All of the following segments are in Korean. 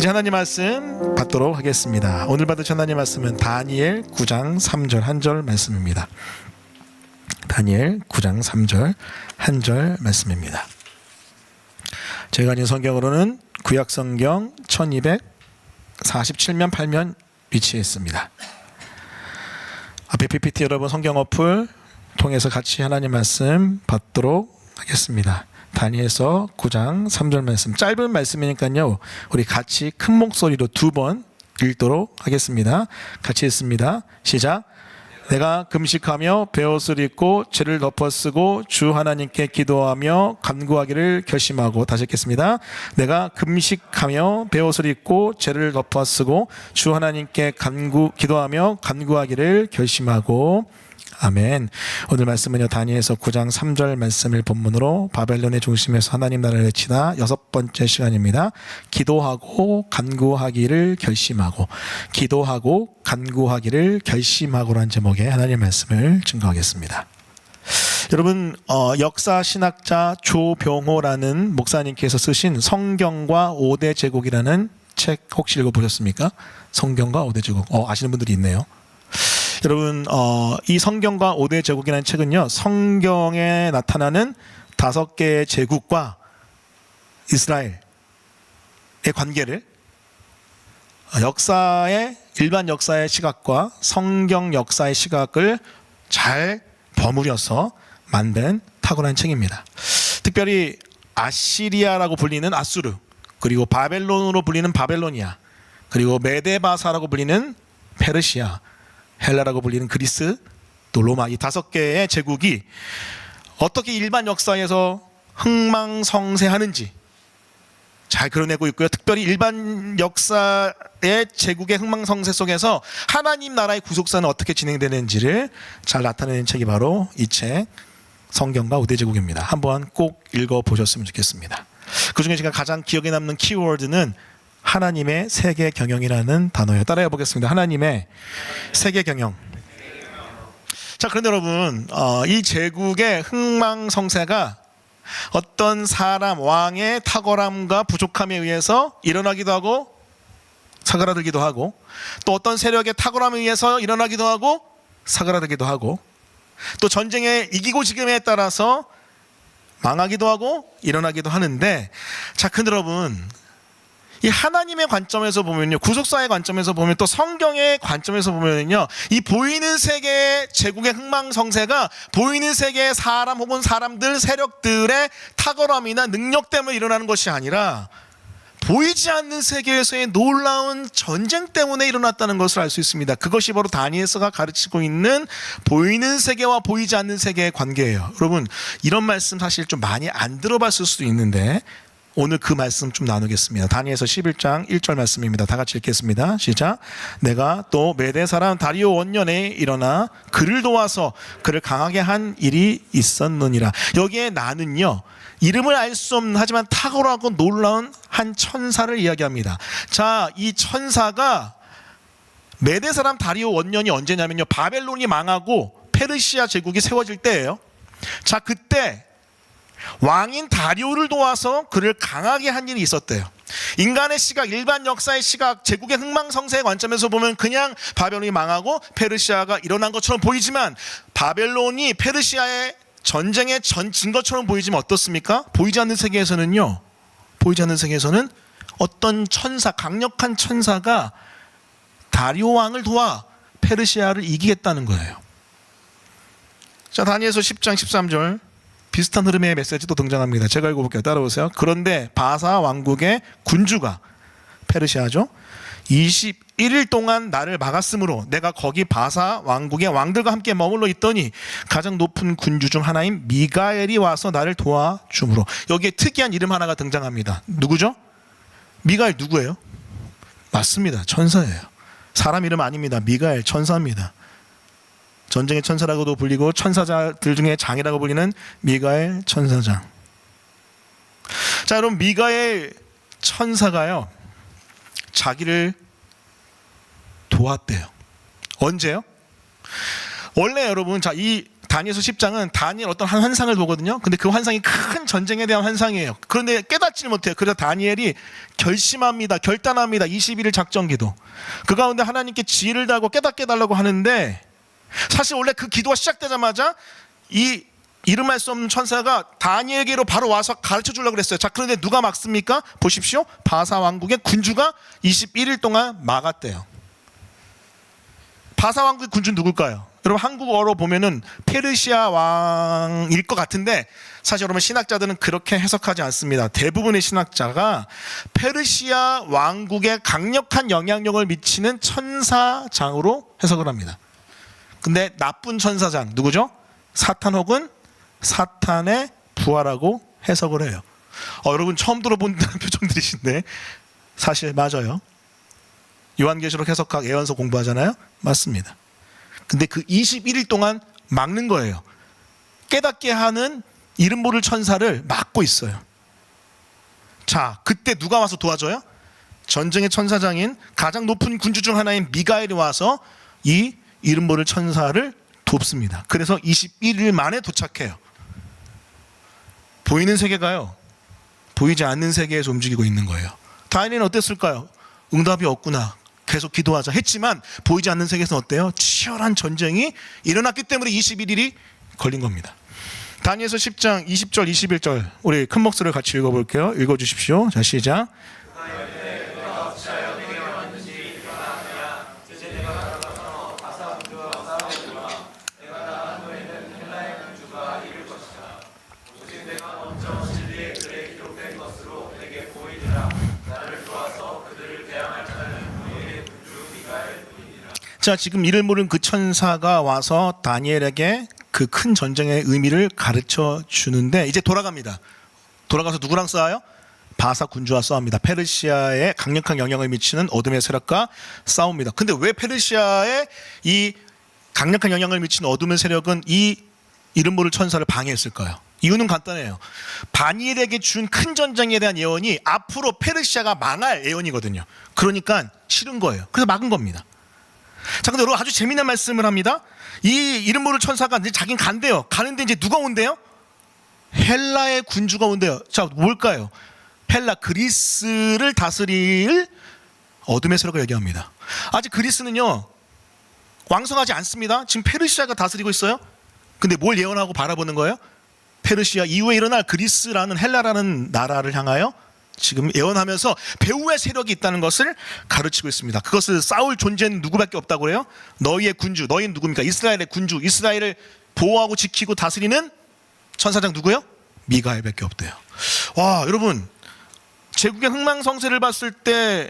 이제 하나님 말씀 받도록 하겠습니다. 오늘 받으신 하나님 말씀은 다니엘 9장 3절 한 절 말씀입니다. 다니엘 9장 3절 한 절 말씀입니다. 제가 가진 성경으로는 구약성경 1247면 8면 위치해 있습니다. 앞에 PPT 여러분 성경 어플 통해서 같이 하나님 말씀 받도록 하겠습니다. 다니엘서 9장 3절 말씀, 짧은 말씀이니까요 우리 같이 큰 목소리로 2번 읽도록 하겠습니다. 같이 읽습니다. 시작. 내가 금식하며 베옷을 입고 죄를 덮어쓰고 주 하나님께 기도하며 간구하기를 결심하고, 다시 읽겠습니다. 내가 금식하며 베옷을 입고 죄를 덮어쓰고 주 하나님께 기도하며 간구하기를 결심하고. 아멘. 오늘 말씀은요 다니엘서 9장 3절 말씀을 본문으로 바벨론의 중심에서 하나님 나라를 외치다 6번째 시간입니다. 기도하고 간구하기를 결심하고, 기도하고 간구하기를 결심하고라는 제목의 하나님 말씀을 증거하겠습니다. 여러분 역사 신학자 조병호라는 목사님께서 쓰신 성경과 5대 제국이라는 책 혹시 읽어보셨습니까? 성경과 5대 제국 아시는 분들이 있네요. 여러분 이 성경과 5대 제국이라는 책은요 성경에 나타나는 5개의 제국과 이스라엘의 관계를 일반 역사의 시각과 성경 역사의 시각을 잘 버무려서 만든 탁월한 책입니다. 특별히 아시리아라고 불리는 아수르, 그리고 바벨론으로 불리는 바벨로니아, 그리고 메데바사라고 불리는 페르시아, 헬라라고 불리는 그리스, 또 로마, 이 5개의 제국이 어떻게 일반 역사에서 흥망성쇠하는지 잘 그려내고 있고요. 특별히 일반 역사의 제국의 흥망성쇠 속에서 하나님 나라의 구속사는 어떻게 진행되는지를 잘 나타내는 책이 바로 이 책 성경과 5대 제국입니다. 한번 꼭 읽어보셨으면 좋겠습니다. 그중에 제가 가장 기억에 남는 키워드는 하나님의 세계 경영이라는 단어예요. 따라해 보겠습니다. 하나님의 세계 경영. 자, 그런데 여러분 이 제국의 흥망성쇠가 어떤 사람 왕의 탁월함과 부족함에 의해서 일어나기도 하고 사그라들기도 하고, 또 어떤 세력의 탁월함에 의해서 일어나기도 하고 사그라들기도 하고, 또 전쟁에 이기고 지금에 따라서 망하기도 하고 일어나기도 하는데, 자, 근데 여러분 이 하나님의 관점에서 보면요, 구속사의 관점에서 보면, 또 성경의 관점에서 보면요, 이 보이는 세계의 제국의 흥망성쇠가 보이는 세계의 사람 혹은 사람들, 세력들의 탁월함이나 능력 때문에 일어나는 것이 아니라 보이지 않는 세계에서의 놀라운 전쟁 때문에 일어났다는 것을 알 수 있습니다. 그것이 바로 다니엘서가 가르치고 있는 보이는 세계와 보이지 않는 세계의 관계예요. 여러분 이런 말씀 사실 좀 많이 안 들어봤을 수도 있는데 오늘 그 말씀 좀 나누겠습니다. 다니엘서 11장 1절 말씀입니다. 다 같이 읽겠습니다. 시작. 내가 또 메대 사람 다리오 원년에 일어나 그를 도와서 그를 강하게 한 일이 있었느니라. 여기에 나는요 이름을 알 수 없는 하지만 탁월하고 놀라운 한 천사를 이야기합니다. 자, 이 천사가 메대 사람 다리오 원년이 언제냐면요 바벨론이 망하고 페르시아 제국이 세워질 때예요. 자, 그때 왕인 다리오를 도와서 그를 강하게 한 일이 있었대요. 인간의 시각, 일반 역사의 시각, 제국의 흥망성쇠의 관점에서 보면 그냥 바벨론이 망하고 페르시아가 일어난 것처럼 보이지만, 바벨론이 페르시아의 전쟁에 진 것처럼 보이지만 어떻습니까? 보이지 않는 세계에서는요, 보이지 않는 세계에서는 어떤 천사, 강력한 천사가 다리오 왕을 도와 페르시아를 이기겠다는 거예요. 자, 다니엘서 10장 13절 비슷한 흐름의 메시지도 등장합니다. 제가 읽어볼게요. 따라오세요. 그런데 바사 왕국의 군주가, 페르시아죠, 21일 동안 나를 막았으므로 내가 거기 바사 왕국의 왕들과 함께 머물러 있더니 가장 높은 군주 중 하나인 미가엘이 와서 나를 도와주므로. 여기에 특이한 이름 하나가 등장합니다. 누구죠? 미가엘 누구예요? 맞습니다. 천사예요. 사람 이름 아닙니다. 미가엘 천사입니다. 전쟁의 천사라고도 불리고 천사자들 중에 장이라고 불리는 미가엘 천사장. 자, 여러분 미가엘 천사가요 자기를 도왔대요. 언제요? 원래 여러분 이 다니엘서 10장은 다니엘 어떤 한 환상을 보거든요. 근데 그 환상이 큰 전쟁에 대한 환상이에요. 그런데 깨닫지는 못해요. 그래서 다니엘이 결심합니다. 결단합니다. 21일 작정기도. 그 가운데 하나님께 지혜를 달고 깨닫게 해달라고 하는데, 사실 원래 그 기도가 시작되자마자 이 이름할 수 없는 천사가 다니엘에게로 바로 와서 가르쳐 주려고 그랬어요. 자, 그런데 누가 막습니까? 보십시오. 바사 왕국의 군주가 21일 동안 막았대요. 바사 왕국의 군주는 누굴까요? 여러분, 한국어로 보면은 페르시아 왕일 것 같은데, 사실 여러분 신학자들은 그렇게 해석하지 않습니다. 대부분의 신학자가 페르시아 왕국에 강력한 영향력을 미치는 천사장으로 해석을 합니다. 근데 나쁜 천사장 누구죠? 사탄 혹은 사탄의 부하라고 해석을 해요. 여러분 처음 들어본다는 표정들이신데 사실 맞아요. 요한계시록 해석학 예언서 공부하잖아요. 맞습니다. 근데 그 21일 동안 막는 거예요. 깨닫게 하는 이름 모를 천사를 막고 있어요. 자, 그때 누가 와서 도와줘요? 전쟁의 천사장인 가장 높은 군주 중 하나인 미가엘이 와서 이 이름 모를 천사를 돕습니다. 그래서 21일 만에 도착해요. 보이는 세계가요, 보이지 않는 세계에서 움직이고 있는 거예요. 다니엘은 어땠을까요? 응답이 없구나, 계속 기도하자 했지만 보이지 않는 세계에서 어때요? 치열한 전쟁이 일어났기 때문에 21일이 걸린 겁니다. 다니엘서 10장 20절 21절 우리 큰 목소리를 같이 읽어볼게요. 읽어주십시오. 자, 시작. 자, 지금 이를 모르는 그 천사가 와서 다니엘에게 그 큰 전쟁의 의미를 가르쳐 주는데, 이제 돌아갑니다. 돌아가서 누구랑 싸워요? 바사 군주와 싸웁니다. 페르시아에 강력한 영향을 미치는 어둠의 세력과 싸웁니다. 근데 왜 페르시아에 이 강력한 영향을 미치는 어둠의 세력은 이 이름 모를 천사를 방해했을까요? 이유는 간단해요. 다니엘에게 준 큰 전쟁에 대한 예언이 앞으로 페르시아가 망할 예언이거든요. 그러니까 싫은 거예요. 그래서 막은 겁니다. 자, 근데 여러분 아주 재미난 말씀을 합니다. 이 이름 모를 천사가 이제 자긴 간대요. 가는데 이제 누가 온대요? 헬라의 군주가 온대요. 자, 뭘까요? 헬라, 그리스를 다스릴 어둠의 세력을 얘기합니다. 아직 그리스는요 왕성하지 않습니다. 지금 페르시아가 다스리고 있어요. 근데 뭘 예언하고 바라보는 거예요? 페르시아 이후에 일어날 그리스라는, 헬라라는 나라를 향하여 지금 예언하면서 배후의 세력이 있다는 것을 가르치고 있습니다. 그것을 싸울 존재는 누구밖에 없다고 해요? 너희의 군주, 너희는 누굽니까? 이스라엘의 군주, 이스라엘을 보호하고 지키고 다스리는 천사장 누구요? 미가엘밖에 없대요. 와, 여러분, 제국의 흥망성쇠를 봤을 때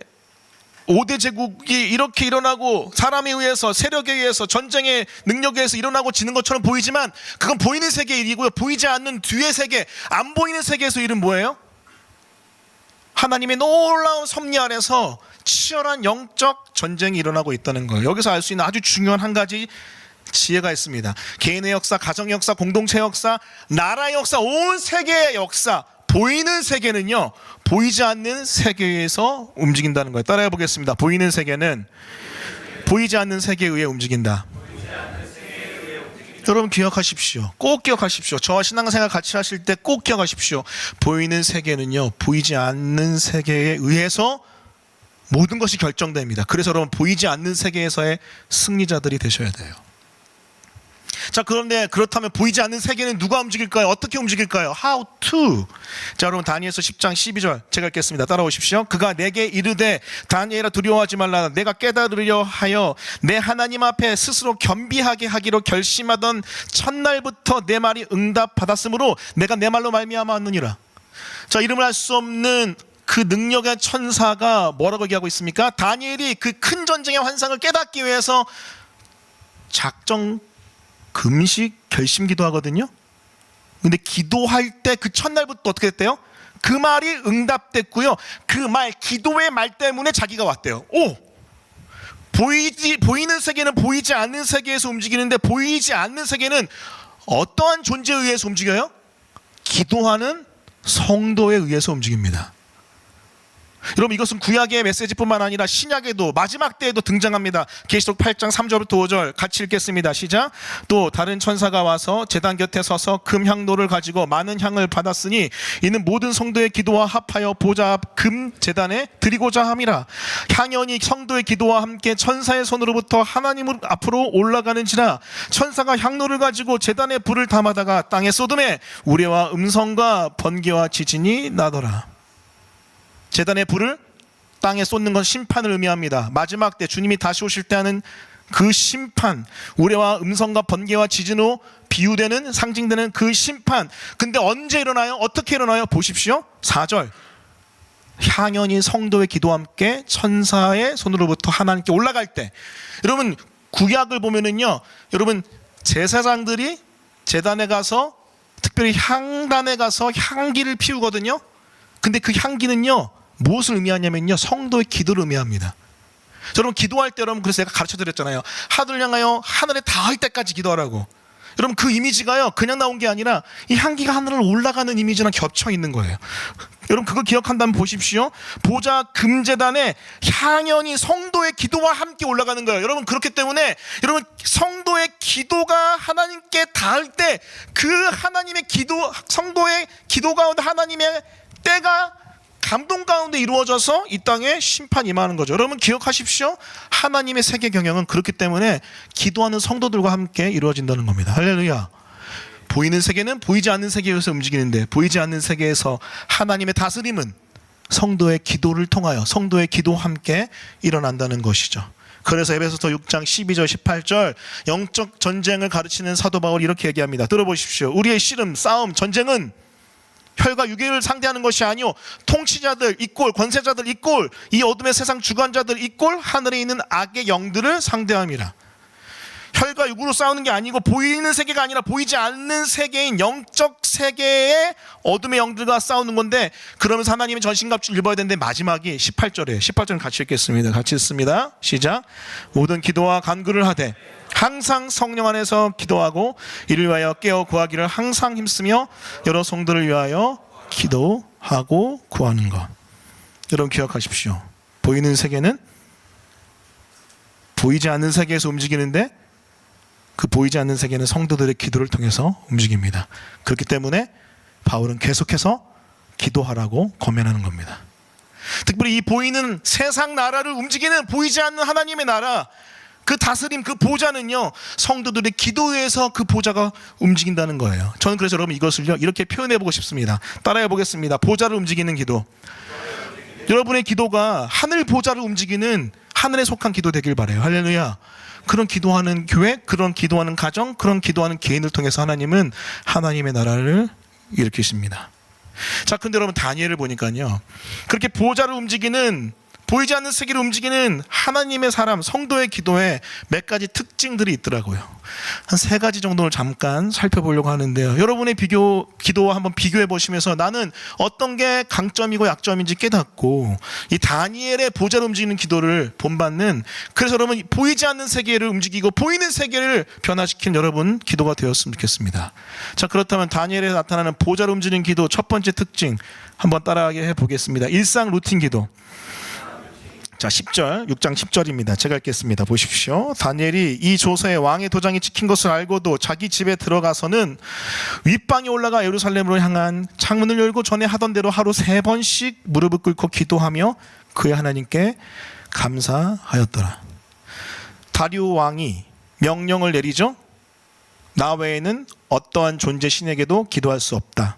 5대 제국이 이렇게 일어나고 사람에 의해서, 세력에 의해서, 전쟁의 능력에 의해서 일어나고 지는 것처럼 보이지만 그건 보이는 세계의 일이고요. 보이지 않는 뒤의 세계, 안 보이는 세계에서 일은 뭐예요? 하나님의 놀라운 섭리 아래서 치열한 영적 전쟁이 일어나고 있다는 거예요. 여기서 알 수 있는 아주 중요한 한 가지 지혜가 있습니다. 개인의 역사, 가정의 역사, 공동체 역사, 나라의 역사, 온 세계의 역사, 보이는 세계는요 보이지 않는 세계에서 움직인다는 거예요. 따라해 보겠습니다. 보이는 세계는 보이지 않는 세계에 의해 움직인다. 여러분 기억하십시오. 꼭 기억하십시오. 저와 신앙생활 같이 하실 때 꼭 기억하십시오. 보이는 세계는요 보이지 않는 세계에 의해서 모든 것이 결정됩니다. 그래서 여러분 보이지 않는 세계에서의 승리자들이 되셔야 돼요. 자, 그런데 그렇다면 보이지 않는 세계는 누가 움직일까요? 어떻게 움직일까요? How to? 자, 여러분 다니엘서 10장 12절 제가 읽겠습니다. 따라오십시오. 그가 내게 이르되 다니엘아 두려워하지 말라. 내가 깨달으려 하여 내 하나님 앞에 스스로 겸비하게 하기로 결심하던 첫날부터 내 말이 응답받았으므로 내가 내 말로 말미암아 왔느니라. 자, 이름을 알 수 없는 그 능력의 천사가 뭐라고 얘기하고 있습니까? 다니엘이 그 큰 전쟁의 환상을 깨닫기 위해서 작정, 금식, 결심기도 하거든요. 근데 기도할 때 그 첫날부터 어떻게 됐대요? 그 말이 응답됐고요. 그 말, 기도의 말 때문에 자기가 왔대요. 보이는 세계는 보이지 않는 세계에서 움직이는데 보이지 않는 세계는 어떠한 존재에 의해서 움직여요? 기도하는 성도에 의해서 움직입니다. 여러분 이것은 구약의 메시지뿐만 아니라 신약에도 마지막 때에도 등장합니다. 계시록 8장 3절부터 5절 같이 읽겠습니다. 시작. 또 다른 천사가 와서 제단 곁에 서서 금향로를 가지고 많은 향을 받았으니 이는 모든 성도의 기도와 합하여 보좌 앞 금 제단에 드리고자 함이라. 향연이 성도의 기도와 함께 천사의 손으로부터 하나님 앞으로 올라가는지라. 천사가 향로를 가지고 제단에 불을 담아다가 땅에 쏟음에 우레와 음성과 번개와 지진이 나더라. 제단의 불을 땅에 쏟는 건 심판을 의미합니다. 마지막 때 주님이 다시 오실 때 하는 그 심판, 우레와 음성과 번개와 지진으로 비유되는, 상징되는 그 심판. 근데 언제 일어나요? 어떻게 일어나요? 보십시오. 4절. 향연이 성도의 기도와 함께 천사의 손으로부터 하나님께 올라갈 때. 여러분 구약을 보면은요, 여러분 제사장들이 제단에 가서, 특별히 향단에 가서 향기를 피우거든요. 근데 그 향기는요 무엇을 의미하냐면요, 성도의 기도를 의미합니다. 여러분 기도할 때, 여러분 그래서 제가 가르쳐 드렸잖아요. 하늘을 향하여 하늘에 닿을 때까지 기도하라고. 여러분 그 이미지가요 그냥 나온 게 아니라 이 향기가 하늘을 올라가는 이미지랑 겹쳐 있는 거예요. 여러분 그걸 기억한다면 보십시오. 보좌 금제단에 향연이 성도의 기도와 함께 올라가는 거예요. 여러분 그렇기 때문에 여러분 성도의 기도가 하나님께 닿을 때 그 하나님의 기도, 성도의 기도 가운데 하나님의 때가 감동 가운데 이루어져서 이 땅에 심판이 임하는 거죠. 여러분 기억하십시오. 하나님의 세계 경영은 그렇기 때문에 기도하는 성도들과 함께 이루어진다는 겁니다. 할렐루야. 보이는 세계는 보이지 않는 세계에서 움직이는데, 보이지 않는 세계에서 하나님의 다스림은 성도의 기도를 통하여, 성도의 기도와 함께 일어난다는 것이죠. 그래서 에베소서 6장 12절 18절 영적 전쟁을 가르치는 사도 바울이 이렇게 얘기합니다. 들어보십시오. 우리의 씨름, 싸움, 전쟁은 혈과 육을 상대하는 것이 아니요 통치자들 이꼴, 권세자들 이꼴, 이 어둠의 세상 주관자들 이꼴, 하늘에 있는 악의 영들을 상대함이라. 혈과 육으로 싸우는 게 아니고 보이는 세계가 아니라 보이지 않는 세계인 영적 세계의 어둠의 영들과 싸우는 건데, 그러면서 하나님의 전신갑주를 입어야 되는데 마지막이 18절이에요. 18절은 같이 읽겠습니다. 같이 읽습니다. 시작. 모든 기도와 간구를 하되 항상 성령 안에서 기도하고 이를 위하여 깨어 구하기를 항상 힘쓰며 여러 성도를 위하여 기도하고 구하는 것. 여러분 기억하십시오. 보이는 세계는 보이지 않는 세계에서 움직이는데, 그 보이지 않는 세계는 성도들의 기도를 통해서 움직입니다. 그렇기 때문에 바울은 계속해서 기도하라고 권면하는 겁니다. 특별히 이 보이는 세상 나라를 움직이는 보이지 않는 하나님의 나라, 그 다스림, 그 보좌는요 성도들의 기도에서 그 보좌가 움직인다는 거예요. 저는 그래서 여러분 이것을요 이렇게 표현해 보고 싶습니다. 따라해 보겠습니다. 보좌를 움직이는 기도. 여러분의 기도가 하늘 보좌를 움직이는, 하늘에 속한 기도 되길 바라요. 할렐루야. 그런 기도하는 교회, 그런 기도하는 가정, 그런 기도하는 개인을 통해서 하나님은 하나님의 나라를 일으키십니다. 자, 근데 여러분 다니엘을 보니까요, 그렇게 보좌를 움직이는, 보이지 않는 세계를 움직이는 하나님의 사람, 성도의 기도에 몇 가지 특징들이 있더라고요. 한 3가지 정도를 잠깐 살펴보려고 하는데요. 여러분의 기도와 한번 비교해 보시면서 나는 어떤 게 강점이고 약점인지 깨닫고, 이 다니엘의 보좌를 움직이는 기도를 본받는, 그래서 여러분 보이지 않는 세계를 움직이고 보이는 세계를 변화시킨 여러분 기도가 되었으면 좋겠습니다. 자, 그렇다면 다니엘에 나타나는 보좌를 움직이는 기도 첫 번째 특징 한번 따라하게 해보겠습니다. 일상 루틴 기도. 자, 10절, 6장 10절입니다. 제가 읽겠습니다. 보십시오. 다니엘이 이 조서에 왕의 도장이 찍힌 것을 알고도 자기 집에 들어가서는 윗방에 올라가 예루살렘으로 향한 창문을 열고 전에 하던 대로 하루 3번씩 무릎을 꿇고 기도하며 그의 하나님께 감사하였더라. 다리오 왕이 명령을 내리죠. 나 외에는 어떠한 존재 신에게도 기도할 수 없다.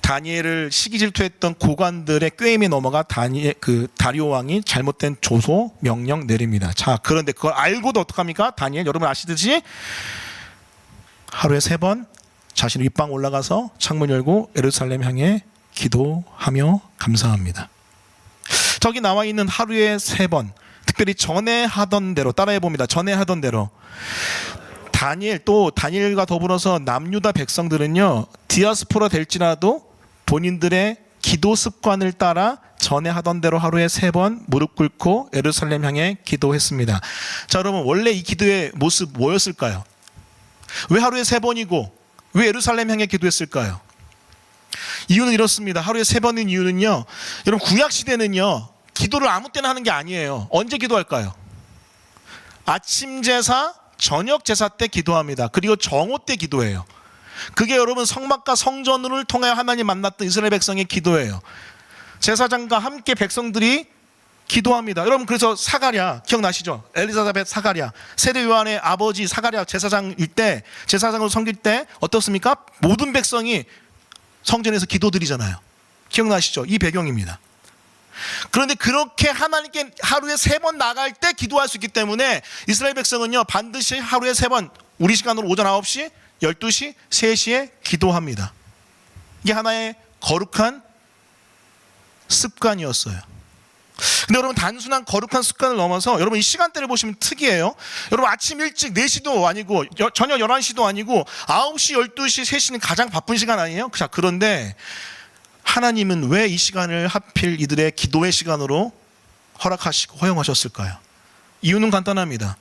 다니엘을 시기 질투했던 고관들의 꾀임에 넘어가 다리오 왕이 잘못된 조소 명령 내립니다. 자, 그런데 그걸 알고도 어떡합니까? 다니엘, 여러분 아시듯이 하루에 3번 자신 윗방 올라가서 창문 열고 예루살렘 향해 기도하며 감사합니다. 저기 나와 있는 하루에 3번, 특별히 전에 하던 대로 따라해 봅니다. 전에 하던 대로. 다니엘, 또 다니엘과 더불어서 남유다 백성들은요, 디아스포라 될지라도 본인들의 기도 습관을 따라 전에 하던 대로 하루에 3번 무릎 꿇고 예루살렘 향해 기도했습니다. 자, 여러분 원래 이 기도의 모습 뭐였을까요? 왜 하루에 3번이고 왜 예루살렘 향해 기도했을까요? 이유는 이렇습니다. 하루에 3번인 이유는요, 여러분 구약 시대는요 기도를 아무 때나 하는 게 아니에요. 언제 기도할까요? 아침 제사, 저녁 제사 때 기도합니다. 그리고 정오 때 기도해요. 그게 여러분 성막과 성전을 통하여 하나님 만났던 이스라엘 백성의 기도예요. 제사장과 함께 백성들이 기도합니다. 여러분 그래서 사가랴 기억나시죠? 엘리사벳 사가랴, 세례 요한의 아버지 사가랴 제사장일 때, 제사장으로 섬길 때 어떻습니까? 모든 백성이 성전에서 기도드리잖아요. 기억나시죠? 이 배경입니다. 그런데 그렇게 하나님께 하루에 3번 나갈 때 기도할 수 있기 때문에 이스라엘 백성은요 반드시 하루에 3번, 우리 시간으로 오전 9시, 12시, 3시에 기도합니다. 이게 하나의 거룩한 습관이었어요. 근데 여러분 단순한 거룩한 습관을 넘어서 여러분 이 시간대를 보시면 특이해요. 여러분 아침 일찍 4시도 아니고 저녁 11시도 아니고 9시, 12시, 3시는 가장 바쁜 시간 아니에요? 자, 그런데 하나님은 왜 이 시간을 하필 이들의 기도의 시간으로 허락하시고 허용하셨을까요? 이유는 간단합니다.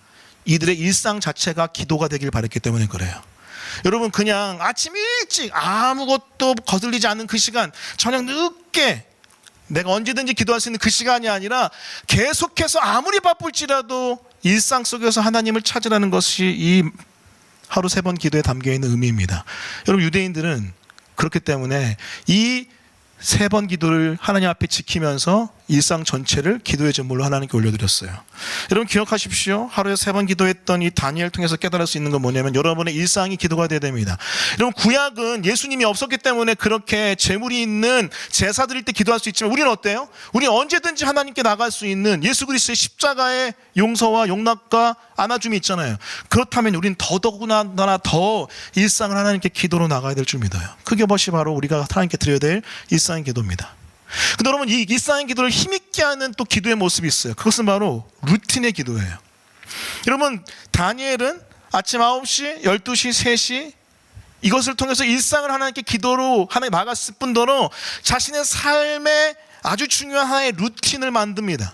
이들의 일상 자체가 기도가 되길 바랬기 때문에 그래요. 여러분 그냥 아침 일찍 아무것도 거슬리지 않는 그 시간, 저녁 늦게 내가 언제든지 기도할 수 있는 그 시간이 아니라 계속해서 아무리 바쁠지라도 일상 속에서 하나님을 찾으라는 것이 이 하루 3번 기도에 담겨있는 의미입니다. 여러분 유대인들은 그렇기 때문에 이 3번 기도를 하나님 앞에 지키면서 일상 전체를 기도의 제물로 하나님께 올려드렸어요. 여러분 기억하십시오. 하루에 3번 기도했던 이 다니엘 통해서 깨달을 수 있는 건 뭐냐면 여러분의 일상이 기도가 되어야 됩니다. 여러분 구약은 예수님이 없었기 때문에 그렇게 제물이 있는 제사 드릴 때 기도할 수 있지만 우리는 어때요? 우리는 언제든지 하나님께 나갈 수 있는 예수 그리스도의 십자가의 용서와 용납과 안아줌이 있잖아요. 그렇다면 우리는 더더구나 더 일상을 하나님께 기도로 나가야 될 줄 믿어요. 그게 무엇이 바로 우리가 하나님께 드려야 될 일상의 기도입니다. 근데 여러분 이 일상의 기도를 힘있게 하는 또 기도의 모습이 있어요. 그것은 바로 루틴의 기도예요. 여러분 다니엘은 아침 9시, 12시, 3시 이것을 통해서 일상을 하나님께 기도로 하나님 나갔을 뿐더러 자신의 삶에 아주 중요한 하나의 루틴을 만듭니다.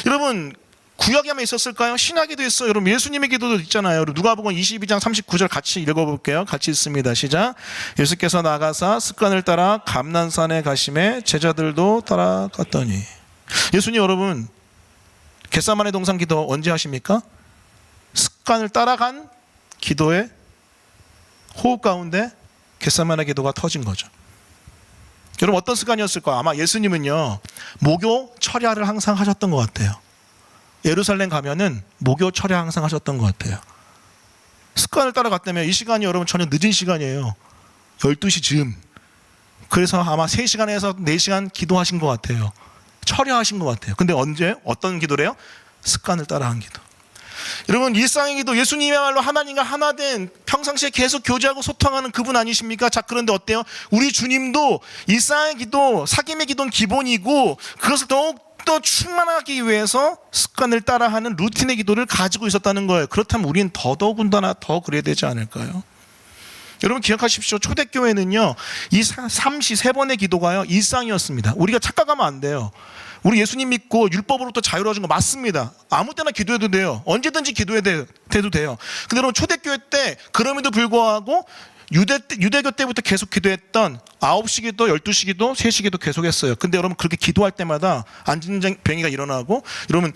여러분 구약에 하면 있었을까요? 신약에도 있어요. 여러분 예수님의 기도도 있잖아요. 누가복음 22장 39절 같이 읽어볼게요. 같이 읽습니다. 시작. 예수께서 나가사 습관을 따라 감난산에 가심에 제자들도 따라갔더니. 예수님 여러분 겟세마네 동산 기도 언제 하십니까? 습관을 따라간 기도의 호흡 가운데 겟세마네 기도가 터진 거죠. 여러분 어떤 습관이었을까? 아마 예수님은요 목요 철야를 항상 하셨던 것 같아요. 예루살렘 가면은 목요 철야 항상 하셨던 것 같아요. 습관을 따라갔다면 이 시간이 여러분 전혀 늦은 시간이에요. 12시 즈음. 그래서 아마 3시간에서 4시간 기도하신 것 같아요. 철야하신 것 같아요. 근데 언제? 어떤 기도래요? 습관을 따라한 기도. 여러분 일상의 기도, 예수님이야말로 하나님과 하나 된 평상시에 계속 교제하고 소통하는 그분 아니십니까? 자, 그런데 어때요? 우리 주님도 일상의 기도, 사귐의 기도는 기본이고 그것을 더욱 또 충만하기 위해서 습관을 따라하는 루틴의 기도를 가지고 있었다는 거예요. 그렇다면 우리는 더더군다나 더 그래야 되지 않을까요? 여러분 기억하십시오. 초대교회는요 이 3번의 기도가요 일상이었습니다. 우리가 착각하면 안 돼요. 우리 예수님 믿고 율법으로부터 자유로워진 거 맞습니다. 아무 때나 기도해도 돼요. 언제든지 기도해도 돼요. 근데 여러분 초대교회 때 그럼에도 불구하고 유대교 때부터 계속 기도했던 9시 기도, 12시 기도, 3시 기도 계속했어요. 근데 여러분 그렇게 기도할 때마다 안진뱅이가 일어나고 여러분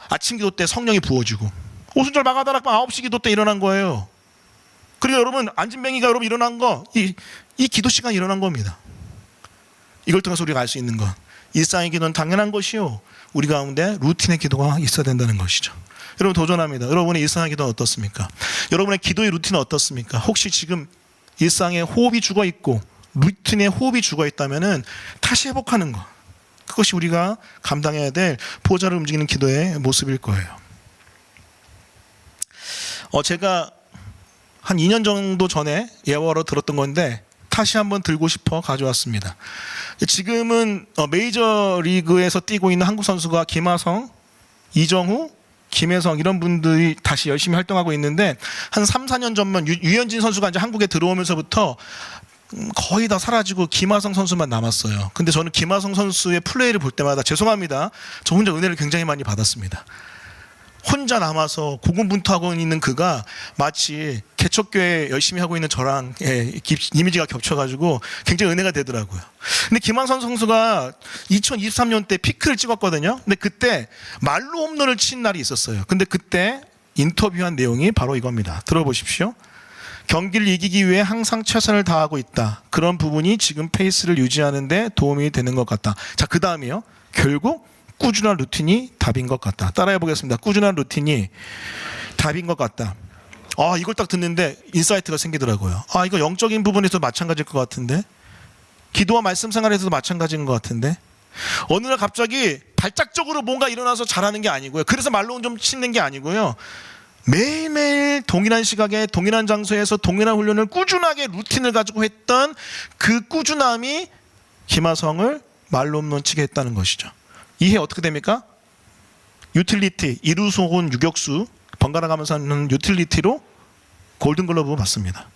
아침 기도 때 성령이 부어지고 오순절 마가다락 9시 기도 때 일어난 거예요. 그리고 여러분 안진뱅이가 여러분 일어난 거 이 기도 시간 일어난 겁니다. 이걸 통해서 우리가 알 수 있는 건 일상의 기도는 당연한 것이요 우리 가운데 루틴의 기도가 있어야 된다는 것이죠. 여러분 도전합니다. 여러분의 일상의 기도는 어떻습니까? 여러분의 기도의 루틴은 어떻습니까? 혹시 지금 일상에 호흡이 죽어 있고 루틴에 호흡이 죽어 있다면은 다시 회복하는 것, 그것이 우리가 감당해야 될 보좌를 움직이는 기도의 모습일 거예요. 제가 한 2년 정도 전에 예화로 들었던 건데 다시 한번 들고 싶어 가져왔습니다. 지금은 메이저 리그에서 뛰고 있는 한국 선수가 김하성, 이정후, 김혜성 이런 분들이 다시 열심히 활동하고 있는데 한 3, 4년 전만 유현진 선수가 이제 한국에 들어오면서부터 거의 다 사라지고 김하성 선수만 남았어요. 근데 저는 김하성 선수의 플레이를 볼 때마다 죄송합니다. 저 혼자 은혜를 굉장히 많이 받았습니다. 혼자 남아서 고군분투하고 있는 그가 마치 개척교회 열심히 하고 있는 저랑 이미지가 겹쳐가지고 굉장히 은혜가 되더라고요. 근데 김한선 선수가 2023년 때 피크를 찍었거든요. 근데 그때 말로 홈런을 친 날이 있었어요. 근데 그때 인터뷰한 내용이 바로 이겁니다. 들어보십시오. 경기를 이기기 위해 항상 최선을 다하고 있다. 그런 부분이 지금 페이스를 유지하는 데 도움이 되는 것 같다. 자, 그 다음이요. 결국 꾸준한 루틴이 답인 것 같다. 따라해 보겠습니다. 꾸준한 루틴이 답인 것 같다. 이걸 딱 듣는데 인사이트가 생기더라고요. 이거 영적인 부분에서 마찬가지일 것 같은데, 기도와 말씀 생활에서도 마찬가지인 것 같은데, 어느 날 갑자기 발작적으로 뭔가 일어나서 잘하는 게 아니고요. 그래서 말로 좀 치는 게 아니고요. 매일매일 동일한 시각에 동일한 장소에서 동일한 훈련을 꾸준하게 루틴을 가지고 했던 그 꾸준함이 김하성을 말로 홈런 치게 했다는 것이죠. 이해 어떻게 됩니까? 유틸리티, 이루수 혹은 유격수 번갈아 가면서 하는 유틸리티로 골든글러브 받습니다.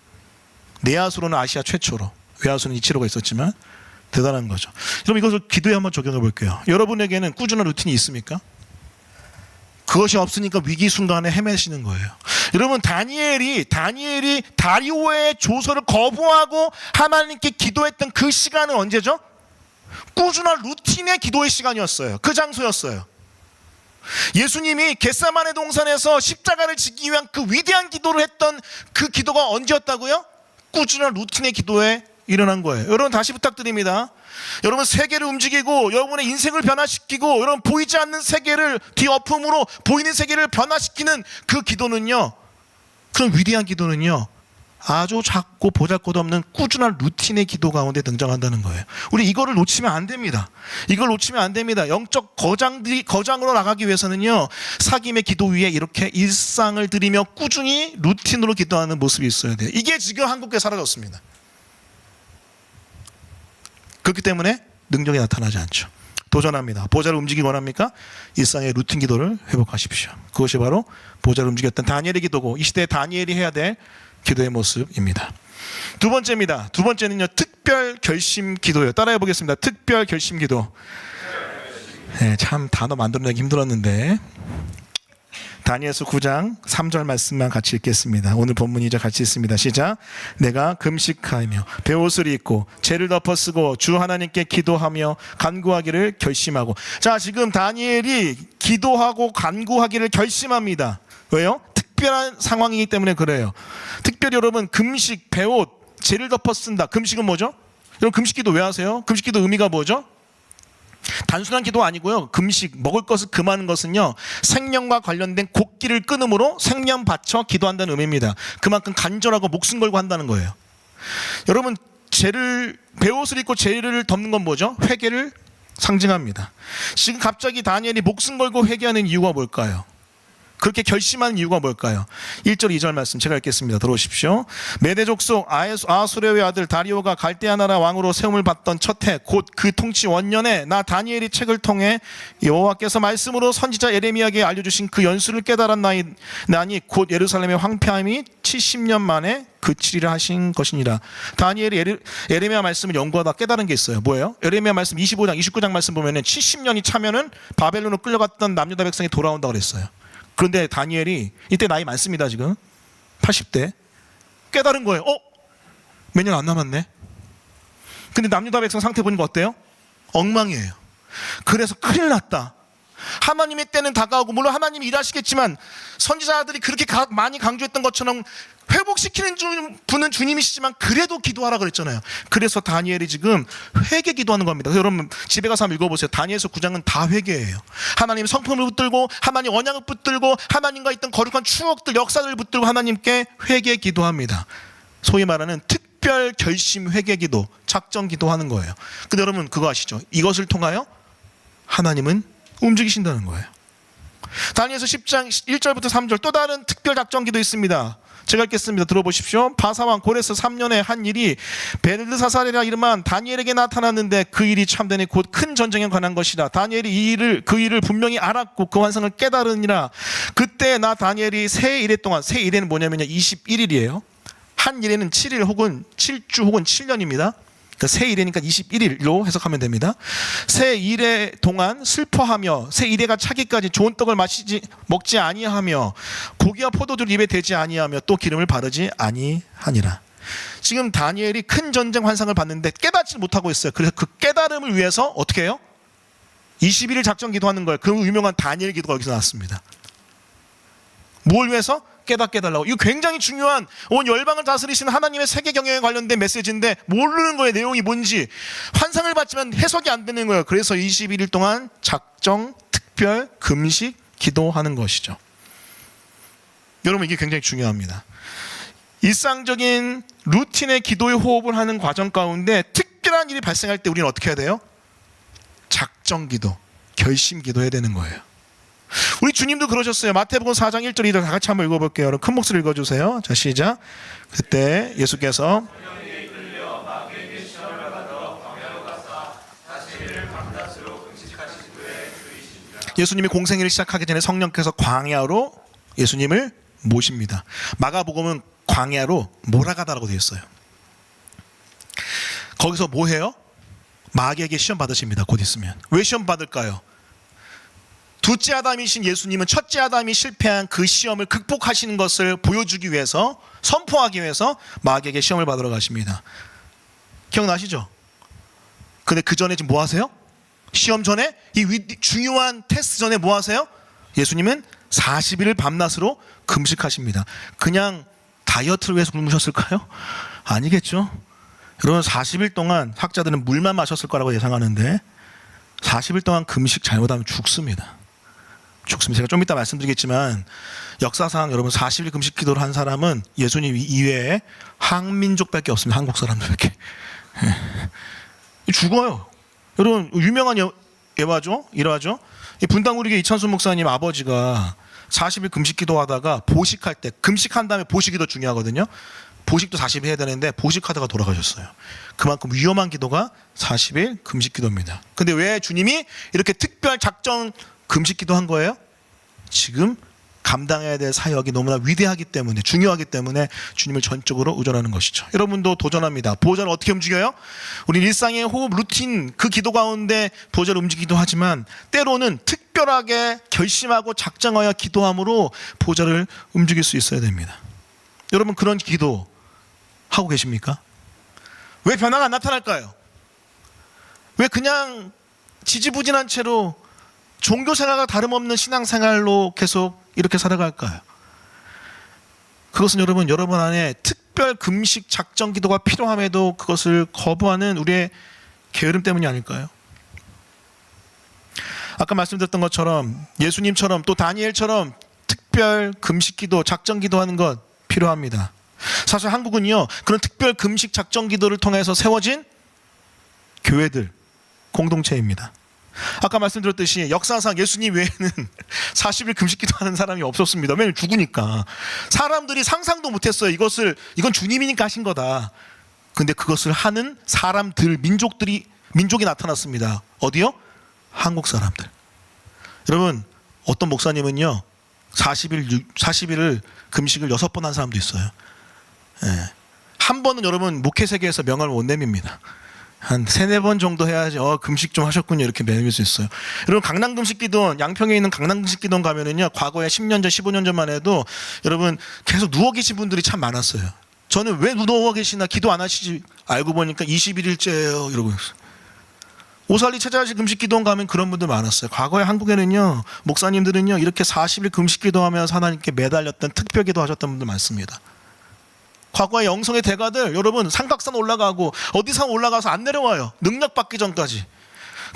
내야수로는 아시아 최초로, 외야수는 이치로가 있었지만 대단한 거죠. 그럼 이것을 기도에 한번 적용해 볼게요. 여러분에게는 꾸준한 루틴이 있습니까? 그것이 없으니까 위기 순간에 헤매시는 거예요. 여러분, 다니엘이 다리오의 조서를 거부하고 하나님께 기도했던 그 시간은 언제죠? 꾸준한 루틴의 기도의 시간이었어요. 그 장소였어요. 예수님이 겟세마네 동산에서 십자가를 지기 위한 그 위대한 기도를 했던 그 기도가 언제였다고요? 꾸준한 루틴의 기도에 일어난 거예요. 여러분, 다시 부탁드립니다. 여러분, 세계를 움직이고 여러분의 인생을 변화시키고 여러분 보이지 않는 세계를 뒤엎음으로 보이는 세계를 변화시키는 그 기도는요, 그런 위대한 기도는요, 아주 작고 보잘것없는 꾸준한 루틴의 기도 가운데 등장한다는 거예요. 우리 이거를 놓치면 안 됩니다. 이걸 놓치면 안 됩니다. 영적 거장으로 나가기 위해서는요, 사귐의 기도 위에 이렇게 일상을 드리며 꾸준히 루틴으로 기도하는 모습이 있어야 돼요. 이게 지금 한국에 사라졌습니다. 그렇기 때문에 능력이 나타나지 않죠. 도전합니다. 보좌를 움직이기 원합니까? 일상의 루틴 기도를 회복하십시오. 그것이 바로 보좌를 움직였던 다니엘의 기도고, 이 시대에 다니엘이 해야 될 기도의 모습입니다. 두 번째입니다. 두 번째는요, 특별 결심 기도예요. 따라해 보겠습니다. 특별 결심 기도. 네, 참 단어 만들어내기 힘들었는데, 다니엘서 9장 3절 말씀만 같이 읽겠습니다. 오늘 본문이자 같이 읽습니다. 시작. 내가 금식하며 베옷을 입고 죄를 덮어쓰고 주 하나님께 기도하며 간구하기를 결심하고. 자, 지금 다니엘이 기도하고 간구하기를 결심합니다. 왜요? 특별한 상황이기 때문에 그래요. 특별히 여러분, 금식, 베옷, 죄를 덮어쓴다. 금식은 뭐죠? 여러분, 금식기도 왜 하세요? 금식기도 의미가 뭐죠? 단순한 기도 아니고요. 금식, 먹을 것을 금하는 것은요, 생명과 관련된 곡기를 끊음으로 생명 바쳐 기도한다는 의미입니다. 그만큼 간절하고 목숨 걸고 한다는 거예요. 여러분, 베옷을 입고 죄를 덮는 건 뭐죠? 회개를 상징합니다. 지금 갑자기 다니엘이 목숨 걸고 회개하는 이유가 뭘까요? 그렇게 결심한 이유가 뭘까요? 1절 2절 말씀 제가 읽겠습니다. 들어오십시오. 메대 족속 아하수레의 아들 다리오가 갈대아 나라 왕으로 세움을 받던 첫 해, 곧 그 통치 원년에 나 다니엘이 책을 통해 여호와께서 말씀으로 선지자 예레미야에게 알려주신 그 연수를 깨달았나니 곧 예루살렘의 황폐함이 70년 만에 그치리라 하신 것이니라. 다니엘이 예레미야 말씀을 연구하다 깨달은 게 있어요. 뭐예요? 예레미야 말씀 25장 29장 말씀 보면은 70년이 차면은 바벨론으로 끌려갔던 남유다 백성이 돌아온다고 그랬어요. 그런데 다니엘이 이때 나이 많습니다. 지금 80대 깨달은 거예요. 몇 년 안 남았네. 근데 남유다 백성 상태 보니까 어때요? 엉망이에요. 그래서 큰일 났다. 하나님의 때는 다가오고, 물론 하나님이 일하시겠지만 선지자들이 그렇게 많이 강조했던 것처럼 회복시키는 분은 주님이시지만 그래도 기도하라 그랬잖아요. 그래서 다니엘이 지금 회개 기도하는 겁니다. 여러분, 집에 가서 한번 읽어보세요. 다니엘서 9장은 다 회개예요. 하나님 성품을 붙들고, 하나님 언약을 붙들고, 하나님과 있던 거룩한 추억들, 역사들을 붙들고 하나님께 회개 기도합니다. 소위 말하는 특별 결심 회개 기도, 작정 기도하는 거예요. 근데 여러분, 그거 아시죠? 이것을 통하여 하나님은 움직이신다는 거예요. 다니엘서 10장 1절부터 3절 또 다른 특별 작정 기도 있습니다. 제가 읽겠습니다. 들어보십시오. 바사왕 고레스 3년에 한 일이 벨드사살이라 이름한 다니엘에게 나타났는데 그 일이 참되니 곧 큰 전쟁에 관한 것이다. 다니엘이 그 일을 분명히 알았고 그 환상을 깨달으니라. 그때 나 다니엘이 새 일해 동안, 새 일에는 뭐냐면요, 21일이에요. 한 일에는 7일 혹은 7주 혹은 7년입니다. 그러니까 새 이래니까 21일로 해석하면 됩니다. 새 이래 동안 슬퍼하며 새 이래가 차기까지 좋은 떡을 먹지 아니하며 고기와 포도주를 입에 대지 아니하며 또 기름을 바르지 아니하니라. 지금 다니엘이 큰 전쟁 환상을 봤는데 깨닫지 못하고 있어요. 그래서 그 깨달음을 위해서 어떻게 해요? 21일 작전 기도하는 거예요. 그 유명한 다니엘 기도가 여기서 나왔습니다. 뭘 위해서? 깨닫게 해달라고. 이거 굉장히 중요한 온 열방을 다스리시는 하나님의 세계 경영에 관련된 메시지인데 모르는 거예요. 내용이 뭔지. 환상을 봤지만 해석이 안 되는 거예요. 그래서 21일 동안 작정, 특별, 금식, 기도하는 것이죠. 여러분 이게 굉장히 중요합니다. 일상적인 루틴의 기도의 호흡을 하는 과정 가운데 특별한 일이 발생할 때 우리는 어떻게 해야 돼요? 작정 기도, 결심 기도해야 되는 거예요. 우리 주님도 그러셨어요. 마태복음 4장 1절 2절 다 같이 한번 읽어볼게요. 여러분 큰 목소리 읽어주세요. 자 시작. 그때 예수께서 예수님이 공생애를 시작하기 전에 성령께서 광야로 예수님을 모십니다. 마가복음은 광야로 몰아가다라고 되어 있어요. 거기서 뭐 해요? 마귀에게 시험 받으십니다. 곧 있으면. 왜 시험 받을까요? 둘째 아담이신 예수님은 첫째 아담이 실패한 그 시험을 극복하시는 것을 보여주기 위해서, 선포하기 위해서 마귀에게 시험을 받으러 가십니다. 기억나시죠? 근데 그 전에 지금 뭐 하세요? 시험 전에, 이 중요한 테스트 전에 뭐 하세요? 예수님은 40일을 밤낮으로 금식하십니다. 그냥 다이어트를 위해서 굶으셨을까요? 아니겠죠. 여러분 40일 동안 학자들은 물만 마셨을 거라고 예상하는데 40일 동안 금식 잘못하면 죽습니다. 제가 좀 이따 말씀드리겠지만 역사상 여러분 40일 금식 기도를 한 사람은 예수님 이외에 한민족밖에 없습니다. 한국 사람들밖에. 죽어요. 여러분 유명한 일화죠. 분당우리교회 이찬수 목사님 아버지가 40일 금식 기도하다가 보식할 때, 금식한 다음에 보식기도 중요하거든요. 보식도 40일 해야 되는데 보식하다가 돌아가셨어요. 그만큼 위험한 기도가 40일 금식 기도입니다. 근데 왜 주님이 이렇게 특별 작정 금식 기도한 거예요? 지금 감당해야 될 사역이 너무나 위대하기 때문에, 중요하기 때문에 주님을 전적으로 의존하는 것이죠. 여러분도 도전합니다. 보호자를 어떻게 움직여요? 우리 일상의 호흡, 루틴, 그 기도 가운데 보호자를 움직이기도 하지만 때로는 특별하게 결심하고 작정하여 기도함으로 보호자를 움직일 수 있어야 됩니다. 여러분 그런 기도 하고 계십니까? 왜 변화가 안 나타날까요? 왜 그냥 지지부진한 채로 종교생활과 다름없는 신앙생활로 계속 이렇게 살아갈까요? 그것은 여러분 안에 특별 금식 작정 기도가 필요함에도 그것을 거부하는 우리의 게으름 때문이 아닐까요? 아까 말씀드렸던 것처럼 예수님처럼 또 다니엘처럼 특별 금식 기도, 작정 기도하는 것 필요합니다. 사실 한국은요 그런 특별 금식 작정 기도를 통해서 세워진 교회들, 공동체입니다. 아까 말씀드렸듯이 역사상 예수님 외에는 40일 금식 기도하는 사람이 없었습니다. 왜냐하면 죽으니까. 사람들이 상상도 못했어요. 이건 주님이니까 하신 거다. 근데 그것을 하는 사람들, 민족이 나타났습니다. 어디요? 한국 사람들. 여러분 어떤 목사님은요 40일을 금식을 6번 한 사람도 있어요. 한 번은 여러분 목회 세계에서 명함을 못 내밉니다. 한 3-4번 정도 해야지 금식 좀 하셨군요 이렇게 내밀 수 있어요. 여러분 강남금식기도원, 양평에 있는 강남금식기도원 가면은요 과거에 10년 전 15년 전만 해도 여러분 계속 누워 계신 분들이 참 많았어요. 저는 왜 누워 계시나 기도 안 하시지 알고 보니까 21일째예요 이러고 있어요. 오살리 최자식 금식기도원 가면 그런 분들 많았어요. 과거에 한국에는요 목사님들은요 이렇게 40일 금식기도하면서 하나님께 매달렸던 특별기도 하셨던 분들 많습니다. 과거의 영성의 대가들 여러분 삼각산 올라가고 어디산 올라가서 안 내려와요. 능력 받기 전까지.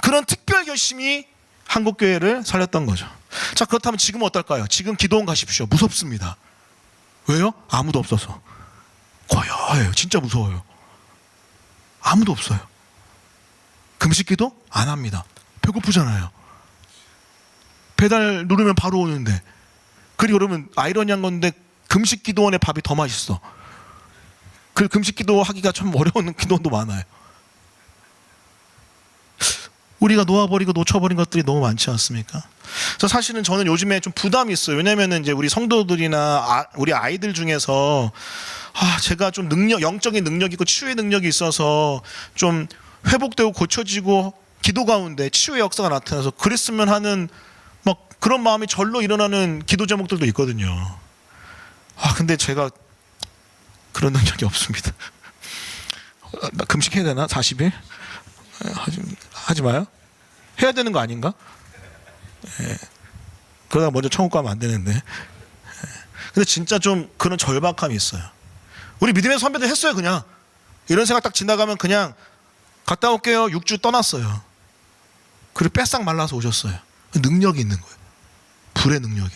그런 특별 결심이 한국교회를 살렸던 거죠. 자 그렇다면 지금은 어떨까요? 지금 기도원 가십시오. 무섭습니다. 왜요? 아무도 없어서. 고요해요. 진짜 무서워요. 아무도 없어요. 금식기도 안 합니다. 배고프잖아요. 배달 누르면 바로 오는데. 그리고 여러분 아이러니한 건데 금식기도원의 밥이 더 맛있어. 그 금식기도 하기가 참 어려운 기도원도 많아요. 우리가 놓아버리고 놓쳐버린 것들이 너무 많지 않습니까? 그래서 사실은 저는 요즘에 좀 부담이 있어요. 왜냐하면 이제 우리 성도들이나 우리 아이들 중에서 제가 좀 영적인 능력이 있고 치유의 능력이 있어서 좀 회복되고 고쳐지고 기도 가운데 치유의 역사가 나타나서 그랬으면 하는 막 그런 마음이 절로 일어나는 기도 제목들도 있거든요. 근데 제가 그런 능력이 없습니다. 나 금식해야 되나? 40일? 하지 마요. 해야 되는 거 아닌가? 그러다 먼저 천국 가면 안 되는데. 근데 진짜 좀 그런 절박함이 있어요. 우리 믿음의 선배들 했어요. 그냥 이런 생각 딱 지나가면 그냥 갔다 올게요. 6주 떠났어요. 그리고 뺏싹 말라서 오셨어요. 능력이 있는 거예요. 불의 능력이.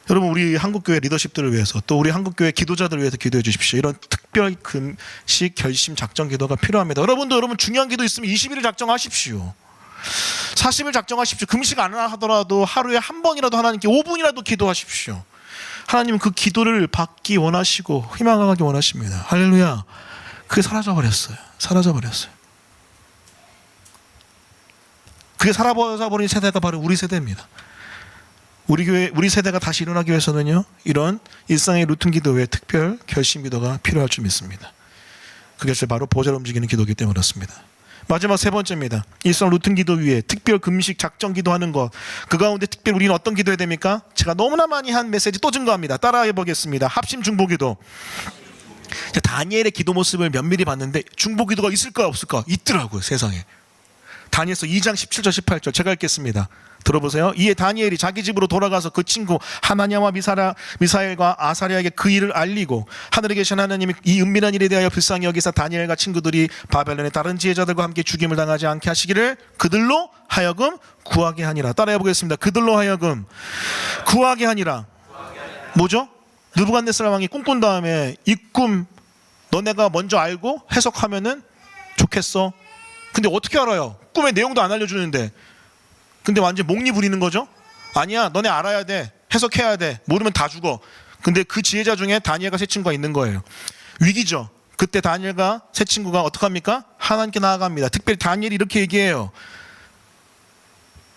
여러분, 우리 한국교회 리더십들을 위해서, 또 우리 한국교회 기도자들을 위해서 기도해 주십시오. 이런 특별 금식 결심 작정 기도가 필요합니다. 여러분 중요한 기도 있으면 20일을 작정하십시오. 40일 작정하십시오. 금식 안 하더라도 하루에 한 번이라도 하나님께 5분이라도 기도하십시오. 하나님은 그 기도를 받기 원하시고 희망하기 원하십니다. 할렐루야. 그게 사라져버렸어요. 그게 사라져버린 세대가 바로 우리 세대입니다. 우리 세대가 다시 일어나기 위해서는요, 이런 일상의 루틴 기도 외에 특별 결심 기도가 필요할 줄 믿습니다. 그것이 바로 보좌를 움직이는 기도이기 때문에 그렇습니다. 마지막 세 번째입니다. 일상 루틴 기도 위에 특별 금식 작정 기도하는 것. 그 가운데 특별 우리는 어떤 기도해야 됩니까? 제가 너무나 많이 한 메시지 또 증거합니다. 따라해 보겠습니다. 합심 중보 기도. 다니엘의 기도 모습을 면밀히 봤는데 중보 기도가 있을까 없을까? 있더라고요, 세상에. 다니엘서 2장 17절 18절 제가 읽겠습니다. 들어보세요. 이에 다니엘이 자기 집으로 돌아가서 그 친구 하나냐와 미사엘과 아사랴에게 그 일을 알리고 하늘에 계신 하나님이 이 은밀한 일에 대하여 불쌍히 여기사 다니엘과 친구들이 바벨론의 다른 지혜자들과 함께 죽임을 당하지 않게 하시기를 그들로 하여금 구하게 하니라. 따라해 보겠습니다. 그들로 하여금 구하게 하니라. 뭐죠? 느부갓네살 왕이 꿈꾼 다음에 이 꿈 너네가 먼저 알고 해석하면은 좋겠어. 근데 어떻게 알아요? 꿈의 내용도 안 알려주는데. 근데 완전 목리 부리는 거죠? 아니야, 너네 알아야 돼. 해석해야 돼. 모르면 다 죽어. 근데 그 지혜자 중에 다니엘과 세 친구가 있는 거예요. 위기죠. 그때 다니엘과 세 친구가 어떡합니까? 하나님께 나아갑니다. 특별히 다니엘이 이렇게 얘기해요.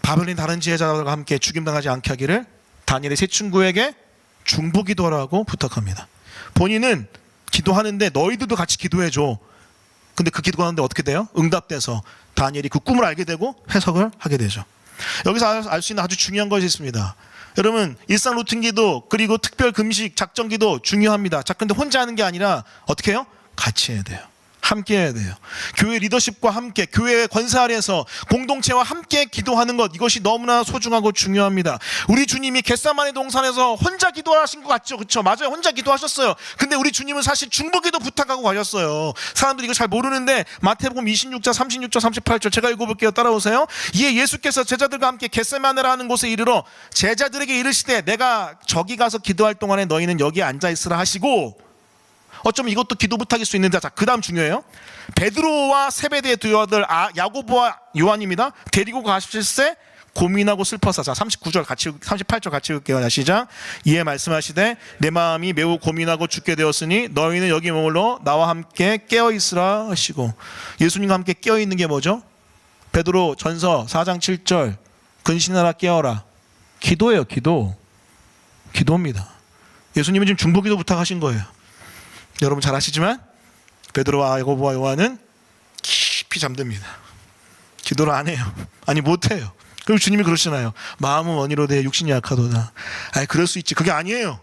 바벨론의 다른 지혜자들과 함께 죽임당하지 않게 하기를 다니엘의 세 친구에게 중보 기도하라고 부탁합니다. 본인은 기도하는데 너희들도 같이 기도해줘. 근데 그 기도하는데 어떻게 돼요? 응답돼서 다니엘이 그 꿈을 알게 되고 해석을 하게 되죠. 여기서 알 수 있는 아주 중요한 것이 있습니다. 여러분, 일상 루틴 기도 그리고 특별 금식 작정 기도 중요합니다. 자, 근데 혼자 하는 게 아니라 어떻게 해요? 같이 해야 돼요. 함께 해야 돼요. 교회 리더십과 함께, 교회의 권세 아래에서 공동체와 함께 기도하는 것, 이것이 너무나 소중하고 중요합니다. 우리 주님이 겟세마네 동산에서 혼자 기도하신 것 같죠? 그렇죠? 맞아요. 혼자 기도하셨어요. 근데 우리 주님은 사실 중보기도 부탁하고 가셨어요. 사람들이 이거 잘 모르는데 마태복음 26장 36절 38절 제가 읽어볼게요. 따라오세요. 이에 예수께서 제자들과 함께 겟세마네라는 곳에 이르러 제자들에게 이르시되 내가 저기 가서 기도할 동안에 너희는 여기 앉아있으라 하시고, 어쩌면 이것도 기도 부탁일 수 있는데, 자, 그 다음 중요해요. 베드로와 세베대의 두 아들 야고보와 요한입니다. 데리고 가실세 고민하고 슬퍼서. 자, 39절 같이 38절 같이 읽을게요. 자, 시작. 이에 말씀하시되 내 마음이 매우 고민하고 죽게 되었으니 너희는 여기 머물러 나와 함께 깨어있으라 하시고. 예수님과 함께 깨어있는 게 뭐죠? 베드로 전서 4장 7절 근신하라 깨어라. 기도예요. 기도입니다. 예수님은 지금 중보기도 부탁하신 거예요. 여러분 잘 아시지만 베드로와 야고보와 요한은 깊이 잠듭니다. 기도를 안 해요. 아니 못해요. 그럼 주님이 그러시나요? 마음은 원이로 돼 육신이 약하도다. 아니 그럴 수 있지. 그게 아니에요.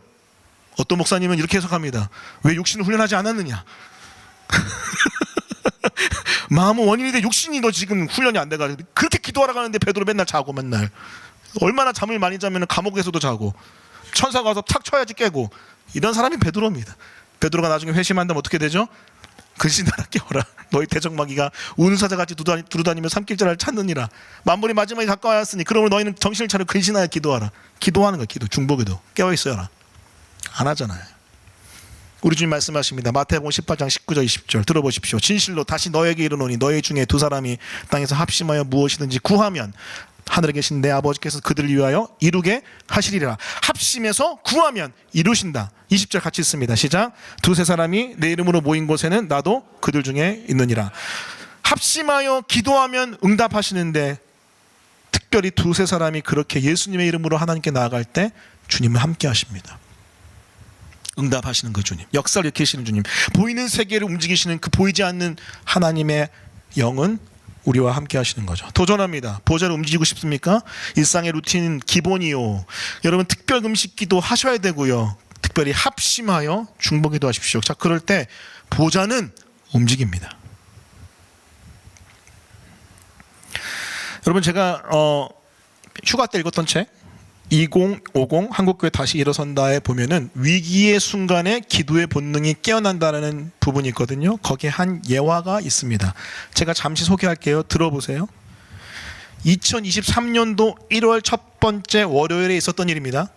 어떤 목사님은 이렇게 해석합니다. 왜 육신을 훈련하지 않았느냐? 마음은 원인이 돼 육신이 너 지금 훈련이 안 돼가지고 그렇게 기도하러 가는데 베드로 맨날 자고 맨날 얼마나 잠을 많이 자면 감옥에서도 자고 천사가 와서 탁 쳐야지 깨고 이런 사람이 베드로입니다. 베드로가 나중에 회심한다면 어떻게 되죠? 근신하라 깨어라. 너희 대적마귀가 우는 사자같이 두루다니며 삼킬자를 찾느니라. 만물이 마지막에 가까워왔으니 그러므로 너희는 정신을 차려 근신하여 기도하라. 기도하는 거야. 기도. 중보기도. 깨어있어라. 안 하잖아요. 우리 주님 말씀하십니다. 마태복음 18장 19절 20절 들어보십시오. 진실로 다시 너에게 이르노니 너희 중에 두 사람이 땅에서 합심하여 무엇이든지 구하면 하늘에 계신 내 아버지께서 그들을 위하여 이루게 하시리라. 합심해서 구하면 이루신다. 20절 같이 있습니다. 시작. 두세 사람이 내 이름으로 모인 곳에는 나도 그들 중에 있느니라. 합심하여 기도하면 응답하시는데 특별히 두세 사람이 그렇게 예수님의 이름으로 하나님께 나아갈 때 주님은 함께 하십니다. 응답하시는 그 주님, 역사를 일으키시는 주님, 보이는 세계를 움직이시는 그 보이지 않는 하나님의 영은 우리와 함께 하시는 거죠. 도전합니다. 보좌를 움직이고 싶습니까? 일상의 루틴 기본이요. 여러분 특별 금식 기도 하셔야 되고요. 특별히 합심하여 중보 기도하십시오. 자, 그럴 때 보좌는 움직입니다. 여러분 제가 휴가 때 읽었던 책 2050 한국교회 다시 일어선다에 보면은 위기의 순간에 기도의 본능이 깨어난다는 부분이 있거든요. 거기에 한 예화가 있습니다. 제가 잠시 소개할게요. 들어보세요. 2023년도 1월 첫 번째 월요일에 있었던 일입니다.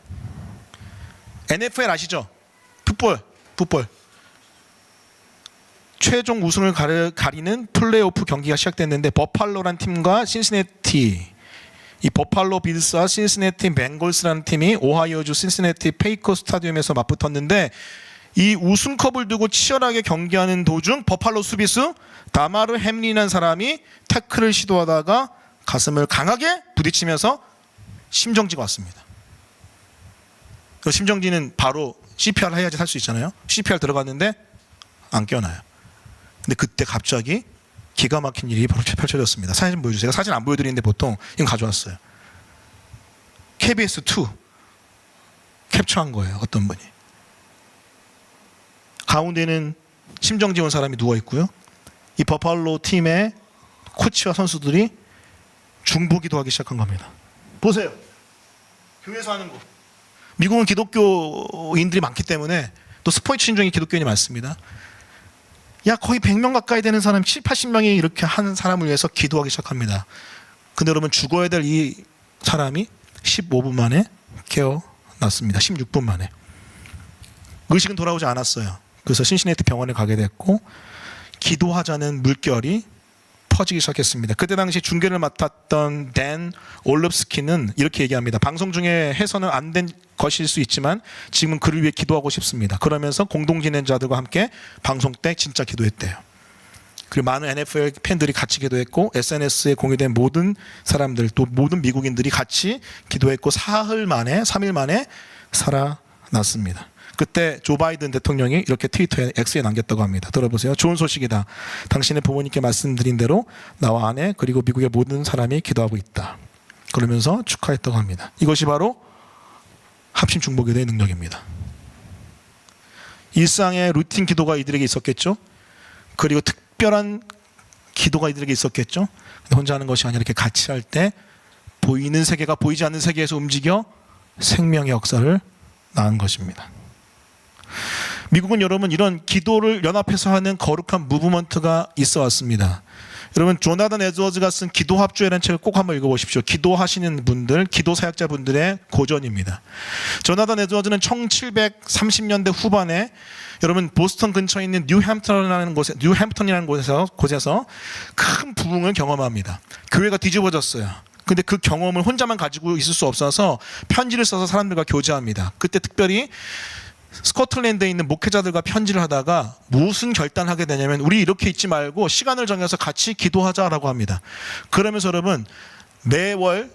NFL 아시죠? 풋볼. 최종 우승을 가리는 플레이오프 경기가 시작됐는데 버팔로란 팀과 신시내티, 이 버팔로 빌스와 신시내티 벵걸스라는 팀이 오하이오주 신시내티 페이커 스타디움에서 맞붙었는데 이 우승컵을 두고 치열하게 경기하는 도중 버팔로 수비수 다마르 햄린이라는 사람이 태클을 시도하다가 가슴을 강하게 부딪히면서 심정지가 왔습니다. 그 심정지는 바로 CPR 해야지 살 수 있잖아요. CPR 들어갔는데 안 깨어나요. 근데 그때 갑자기 기가 막힌 일이 펼쳐졌습니다. 사진 좀 보여주세요. 사진 안 보여드리는데 보통 이건 가져왔어요. KBS2 캡처한 거예요. 어떤 분이. 가운데는 심정지 온 사람이 누워 있고요. 이 버팔로 팀의 코치와 선수들이 중보기도 하기 시작한 겁니다. 보세요. 교회에서 하는 거. 미국은 기독교인들이 많기 때문에 또 스포츠 신종이 기독교인이 많습니다. 야, 거의 100명 가까이 되는 사람, 70, 80명이 이렇게 하는 사람을 위해서 기도하기 시작합니다. 근데 여러분 죽어야 될 이 사람이 15분 만에 깨어났습니다. 16분 만에. 의식은 돌아오지 않았어요. 그래서 신시내티 병원에 가게 됐고 기도하자는 물결이 퍼지기 시작했습니다. 그때 당시 중계를 맡았던 댄 올롭스키는 이렇게 얘기합니다. 방송 중에 해서는 안 된 것일 수 있지만 지금은 그를 위해 기도하고 싶습니다. 그러면서 공동진행자들과 함께 방송 때 진짜 기도했대요. 그리고 많은 NFL 팬들이 같이 기도했고 SNS에 공유된 모든 사람들 또 모든 미국인들이 같이 기도했고 3일 만에 살아났습니다. 그때 조 바이든 대통령이 이렇게 트위터에 X에 남겼다고 합니다. 들어보세요. 좋은 소식이다. 당신의 부모님께 말씀드린 대로 나와 아내 그리고 미국의 모든 사람이 기도하고 있다. 그러면서 축하했다고 합니다. 이것이 바로 합심 중보기도의 능력입니다. 일상의 루틴 기도가 이들에게 있었겠죠. 그리고 특별한 기도가 이들에게 있었겠죠. 근데 혼자 하는 것이 아니라 이렇게 같이 할 때 보이는 세계가 보이지 않는 세계에서 움직여 생명의 역사를 낳은 것입니다. 미국은 여러분 이런 기도를 연합해서 하는 거룩한 무브먼트가 있어 왔습니다. 여러분 조나단 에드워즈가 쓴 기도 합주회라는 책을 꼭 한번 읽어보십시오. 기도하시는 분들, 기도 사역자분들의 고전입니다. 조나단 에드워즈는 1730년대 후반에 여러분 보스턴 근처에 있는 뉴햄프턴이라는 곳에서 큰 부흥을 경험합니다. 교회가 뒤집어졌어요. 근데 그 경험을 혼자만 가지고 있을 수 없어서 편지를 써서 사람들과 교제합니다. 그때 특별히 스코틀랜드에 있는 목회자들과 편지를 하다가 무슨 결단하게 되냐면 우리 이렇게 있지 말고 시간을 정해서 같이 기도하자라고 합니다. 그러면서 여러분 매월은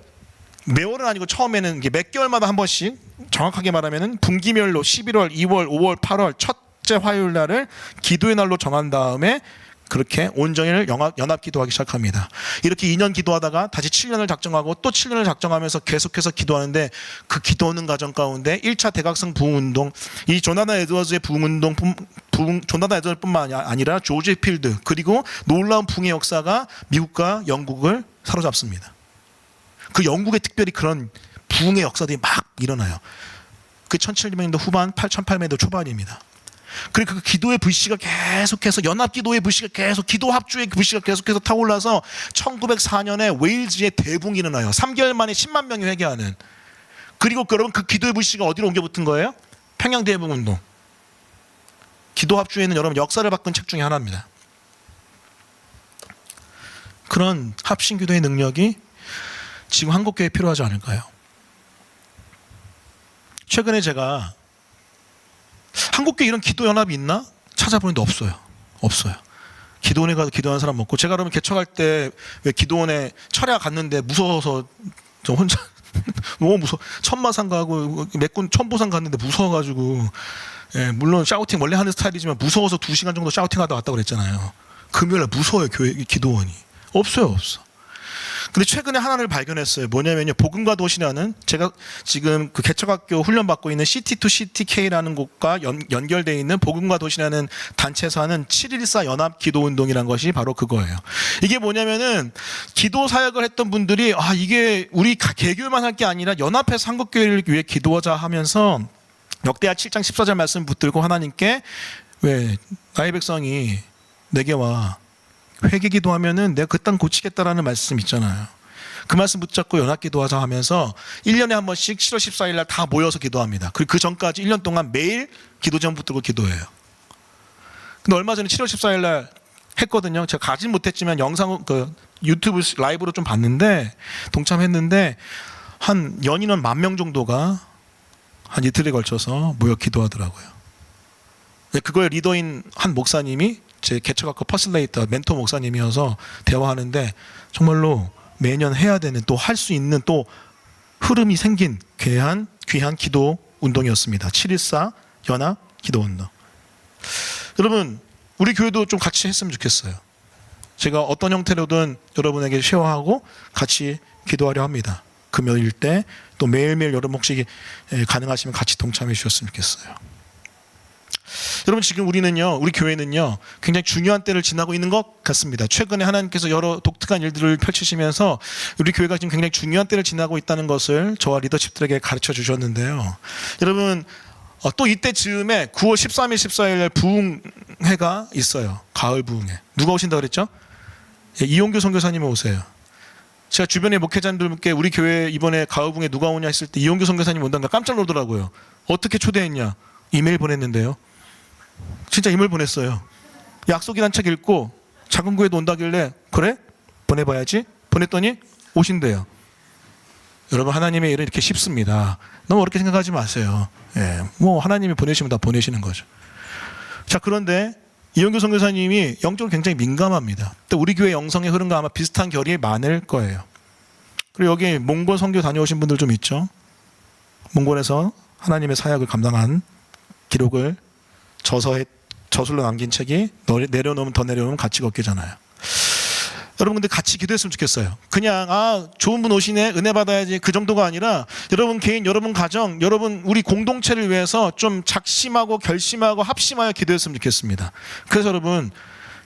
아니고 처음에는 몇 개월마다 한 번씩 정확하게 말하면 분기별로 11월, 2월, 5월, 8월 첫째 화요일 날을 기도의 날로 정한 다음에 그렇게 온전히 연합 기도하기 시작합니다. 이렇게 2년 기도하다가 다시 7년을 작정하고 또 7년을 작정하면서 계속해서 기도하는데 그 기도하는 과정 가운데 1차 대각성 부흥운동, 이 조나단 에드워즈의 부흥운동, 조나단 에드워즈뿐만 아니라 조지 필드 그리고 놀라운 부흥의 역사가 미국과 영국을 사로잡습니다. 그 영국에 특별히 그런 부흥의 역사들이 막 일어나요. 그 1700년대 후반, 1800년대 초반입니다. 그리고 그 기도의 불씨가 계속해서 연합기도의 불씨가 계속 기도 합주의 불씨가 계속해서 타올라서 1904년에 웨일즈의 대붕이 일어나요. 3개월 만에 10만 명이 회개하는. 그리고 여러분 그 기도의 불씨가 어디로 옮겨 붙은 거예요? 평양 대붕운동. 기도 합주에는 여러분 역사를 바꾼 책 중에 하나입니다. 그런 합심기도의 능력이 지금 한국교회에 필요하지 않을까요? 최근에 제가 한국교회 이런 기도 연합이 있나? 찾아보는데 없어요. 기도원에 가서 기도하는 사람 없고 제가 그러면 개척할 때 왜 기도원에 철야 갔는데 무서워서 저 혼자 너무 무서워. 천마산 가고 맥군 천보산 갔는데 무서워가지고 예, 물론 샤우팅 원래 하는 스타일이지만 무서워서 2시간 정도 샤우팅하다 왔다고 그랬잖아요. 금요일에 무서워요. 교회 기도원이 없어. 근데 최근에 하나를 발견했어요. 뭐냐면요, 복음과 도시라는, 제가 지금 그 개척학교 훈련받고 있는 CT2CTK라는 곳과 연결되어 있는 복음과 도시라는 단체에서 하는 7.14 연합기도운동이라는 것이 바로 그거예요. 이게 뭐냐면은 기도 사역을 했던 분들이 이게 우리 개교만 할 게 아니라 연합해서 한국교회를 위해 기도하자 하면서 역대하 7장 14절 말씀 붙들고 하나님께, 왜 나의 백성이 내게 와 회개 기도하면은 내가 그 땅 고치겠다라는 말씀 있잖아요. 그 말씀 붙잡고 연합 기도하자 하면서 1년에 한 번씩 7월 14일 날 다 모여서 기도합니다. 그리고 그 전까지 1년 동안 매일 기도전 붙들고 기도해요. 근데 얼마 전에 7월 14일 날 했거든요. 제가 가진 못했지만 영상 유튜브 라이브로 좀 봤는데, 동참했는데 한 연인원 10,000명 정도가 한 이틀에 걸쳐서 모여 기도하더라고요. 그거의 리더인 한 목사님이 제 개척학교 퍼슬레이터 멘토 목사님이어서 대화하는데, 정말로 매년 해야 되는, 또 할 수 있는 또 흐름이 생긴 귀한 기도 운동이었습니다. 7.14 연합 기도 운동. 여러분, 우리 교회도 좀 같이 했으면 좋겠어요. 제가 어떤 형태로든 여러분에게 쉐어하고 같이 기도하려 합니다. 금요일 때 또 매일매일 여러분 혹시 가능하시면 같이 동참해 주셨으면 좋겠어요. 여러분, 지금 우리 교회는요 굉장히 중요한 때를 지나고 있는 것 같습니다. 최근에 하나님께서 여러 독특한 일들을 펼치시면서 우리 교회가 지금 굉장히 중요한 때를 지나고 있다는 것을 저와 리더십들에게 가르쳐 주셨는데요. 여러분, 또 이때 즈음에 9월 13일 14일 부흥회가 있어요. 가을 부흥회. 누가 오신다고 그랬죠? 이용규 선교사님 오세요. 제가 주변의 목회자님들께 우리 교회 이번에 가을 부흥회 누가 오냐 했을 때 이용규 선교사님 온다니까 깜짝 놀더라고요. 어떻게 초대했냐? 이메일 보냈는데요. 진짜 이메일 보냈어요. 약속이란 책 읽고 작은 교회도 온다길래 그래? 보내봐야지. 보냈더니 오신대요. 여러분, 하나님의 일은 이렇게 쉽습니다. 너무 어렵게 생각하지 마세요. 하나님이 보내시면 다 보내시는 거죠. 자, 그런데 이영규 선교사님이 영적으로 굉장히 민감합니다. 또 우리 교회 영성의 흐름과 아마 비슷한 결이 많을 거예요. 그리고 여기 몽골 선교 다녀오신 분들 좀 있죠. 몽골에서 하나님의 사역을 감당한 기록을 저술로 남긴 책이 내려놓으면 더 내려놓으면 같이 걷기잖아요. 여러분, 근데 같이 기도했으면 좋겠어요. 그냥 좋은 분 오시네, 은혜 받아야지, 그 정도가 아니라 여러분 개인, 여러분 가정, 여러분 우리 공동체를 위해서 좀 작심하고 결심하고 합심하여 기도했으면 좋겠습니다. 그래서 여러분,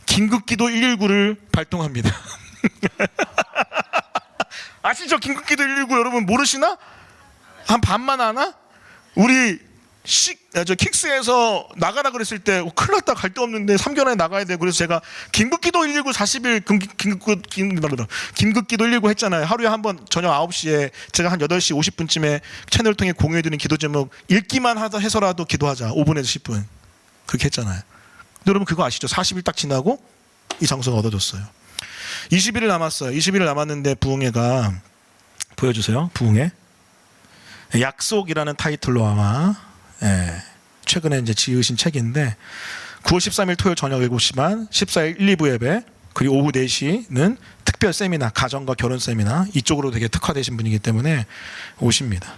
긴급기도 119를 발동합니다. 아시죠? 긴급기도 119 여러분 모르시나? 한 반만 아나? 우리 킥스에서 나가라 그랬을 때 큰일 났다, 갈 데 없는데 3개월 안에 나가야 돼. 그래서 제가 긴급기도 119 40일 긴급기도 119 했잖아요. 하루에 한 번 저녁 9시에 제가 한 8시 50분쯤에 채널을 통해 공유해드리는 기도 제목 읽기만 해서라도 기도하자. 5분에서 10분 그렇게 했잖아요. 근데 여러분 그거 아시죠? 40일 딱 지나고 이 장소가 얻어졌어요. 20일을 남았어요. 20일을 남았는데 부흥회가, 보여주세요. 부흥회 약속이라는 타이틀로 아마 최근에 이제 지으신 책인데, 9월 13일 토요일 저녁 7시 반, 14일 1, 2부 예배, 그리고 오후 4시는 특별 세미나, 가정과 결혼 세미나, 이쪽으로 되게 특화되신 분이기 때문에 오십니다.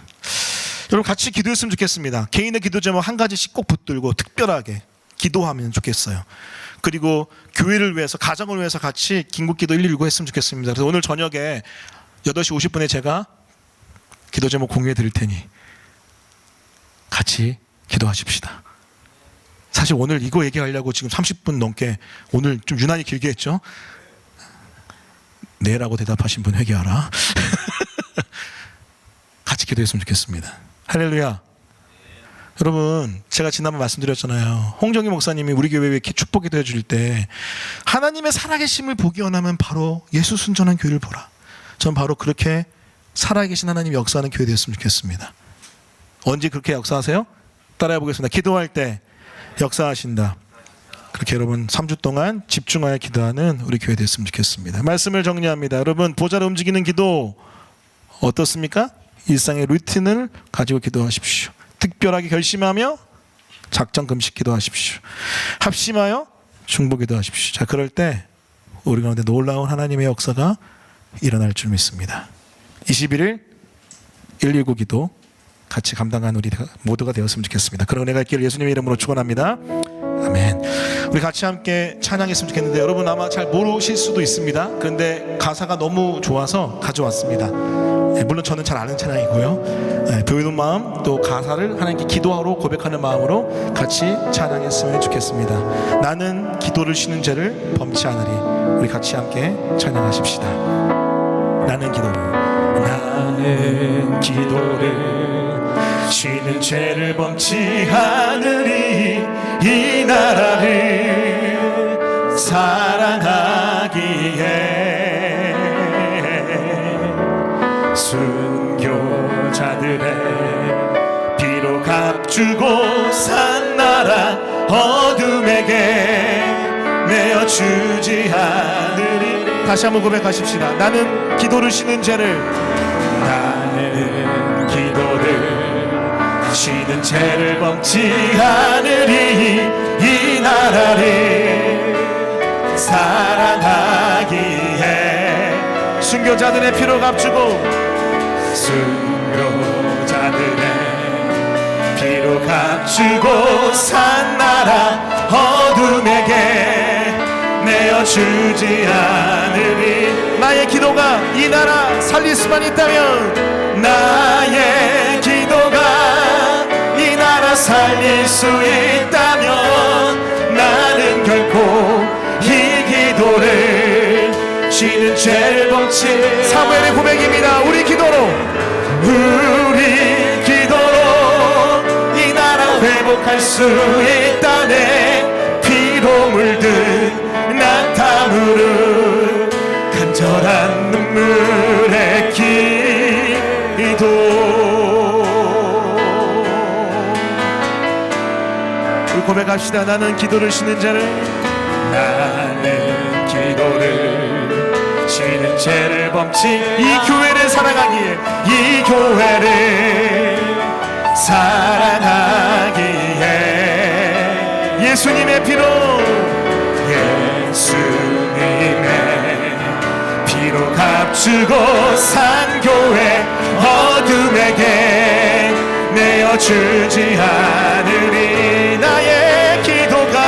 여러분 같이 기도했으면 좋겠습니다. 개인의 기도 제목 한 가지씩 꼭 붙들고 특별하게 기도하면 좋겠어요. 그리고 교회를 위해서, 가정을 위해서 같이 긴급기도 119 했으면 좋겠습니다. 그래서 오늘 저녁에 8시 50분에 제가 기도 제목 공유해 드릴 테니 같이 기도하십시다. 사실 오늘 이거 얘기하려고 지금 30분 넘게, 오늘 좀 유난히 길게 했죠. 네라고 대답하신 분 회개하라. 같이 기도했으면 좋겠습니다. 할렐루야. 여러분, 제가 지난번 말씀드렸잖아요. 홍정희 목사님이 우리 교회에 이렇게 축복 기도해 줄 때 하나님의 살아계심을 보기 원하면 바로 예수 순전한 교회를 보라. 전 바로 그렇게 살아계신 하나님이 역사하는 교회 되었으면 좋겠습니다. 언제 그렇게 역사하세요? 따라해 보겠습니다. 기도할 때 역사하신다. 그렇게 여러분 3주 동안 집중하여 기도하는 우리 교회 됐으면 좋겠습니다. 말씀을 정리합니다. 여러분, 보좌로 움직이는 기도 어떻습니까? 일상의 루틴을 가지고 기도하십시오. 특별하게 결심하며 작정 금식 기도하십시오. 합심하여 중보 기도하십시오. 자, 그럴 때 우리 가운데 놀라운 하나님의 역사가 일어날 줄 믿습니다. 21일 119 기도 같이 감당하는 우리 모두가 되었으면 좋겠습니다. 그런 은혜가 있기를 예수님의 이름으로 축원합니다. 아멘. 우리 같이 함께 찬양했으면 좋겠는데 여러분 아마 잘 모르실 수도 있습니다. 그런데 가사가 너무 좋아서 가져왔습니다. 물론 저는 잘 아는 찬양이고요. 배우는 마음 또 가사를 하나님께 기도하러 고백하는 마음으로 같이 찬양했으면 좋겠습니다. 나는 기도를 쉬는 죄를 범치 않으리. 우리 같이 함께 찬양하십시다. 나는 기도를 쉬는 죄를 범치 않으리. 이 나라를 사랑하기에 순교자들의 피로 값주고 산 나라 어둠에게 내어주지 않으리. 다시 한번 고백하십시다. 나는 기도를 쉬는 죄를 쉬는 죄를 범치 않으리. 이 나라를 사랑하기에 순교자들의 피로 값주고 피로 값주고 산 나라 어둠에게 내어주지 않으리. 나의 기도가 이 나라 살릴 수만 있다면, 나의 기도가 이 나라 살릴 수 있다면, 나는 결코 이 기도를 쉬는 죄를 범치. 사무엘의 고백입니다. 우리 기도로 이 나라 회복할 수 있다네. 피로 물든 낙타무릎 간절한 눈물의 기도. 우리 고백합시다. 나는 기도를 쉬는 자를, 나는 기도를 쉬는 죄를 범치. 이 교회를 사랑하기에, 이 교회를 사랑하기에 예수님의 피로, 예수님의 피로 값주고 산 교회 어둠에게 내어주지 않으리. 나의 기도가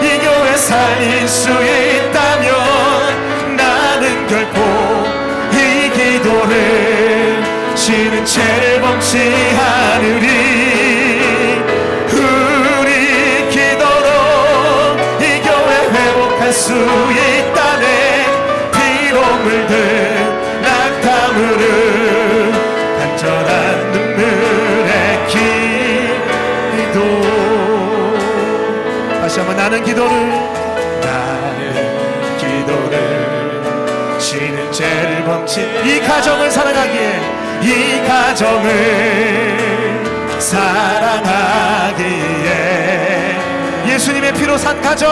이 교회 살릴 수 있다면, 나는 결코 이 기도를 쉬는 죄를 범치 않으리. 우리 기도로 이 교회 회복할 수 있다네. 피로 물든 낙타무릎 간절한 눈물의 기도. 다시 한번 나는 기도를 쉬는 죄를 범치. 이 가정을 사랑하기에, 이 가정을 사랑하기에 예수님의 피로 산 가정,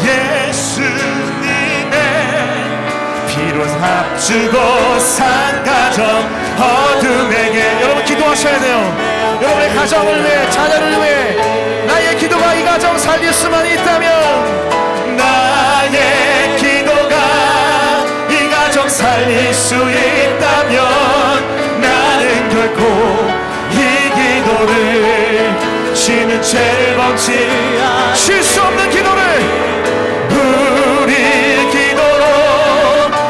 예수님의 피로 값주고 산 가정 어둠에게. 여러분 기도하셔야 돼요. 여러분의 가정을 위해, 자녀를 위해. 나의 기도가 이 가정 살릴 수만 있다면, 나의 기도가 이 가정 살릴 수 있다면, 나는 결코 이 기도를 쉬는 죄를 범치 쉴 수 없는 기도를, 우리 기도로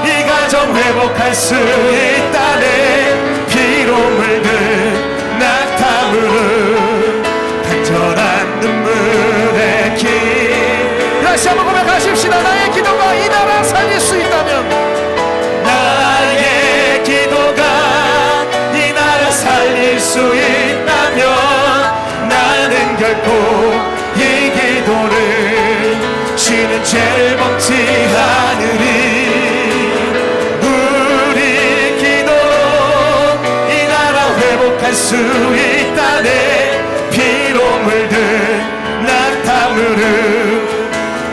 이 가정 회복할 수 있다네. 피로 물든 낙타무릎 간절한 눈물의 길. 다시 한번 고백하십시다. 나의 기도가 이 나라 살릴 수 있다면, 나의 기도가 이 나라 살릴 수 있다면, 나는 결코 이 기도를 쉬는 죄를 범치 않으리. 우리 기도로 이 나라 회복할 수 있다네. 피로 물든 낙타무릎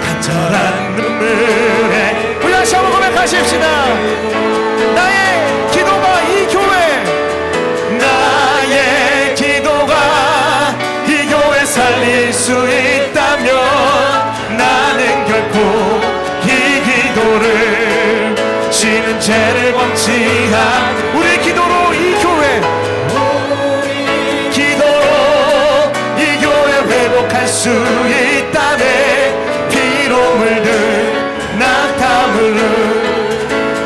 간절한 눈물에. 우리 다시 한번 고백하십시다. 나의 기도가 이 교회, 나의 기도가 이 교회 살릴 수 있다면, 나는 결코 이 기도를 수 있다네. 피로 물든 낙타물은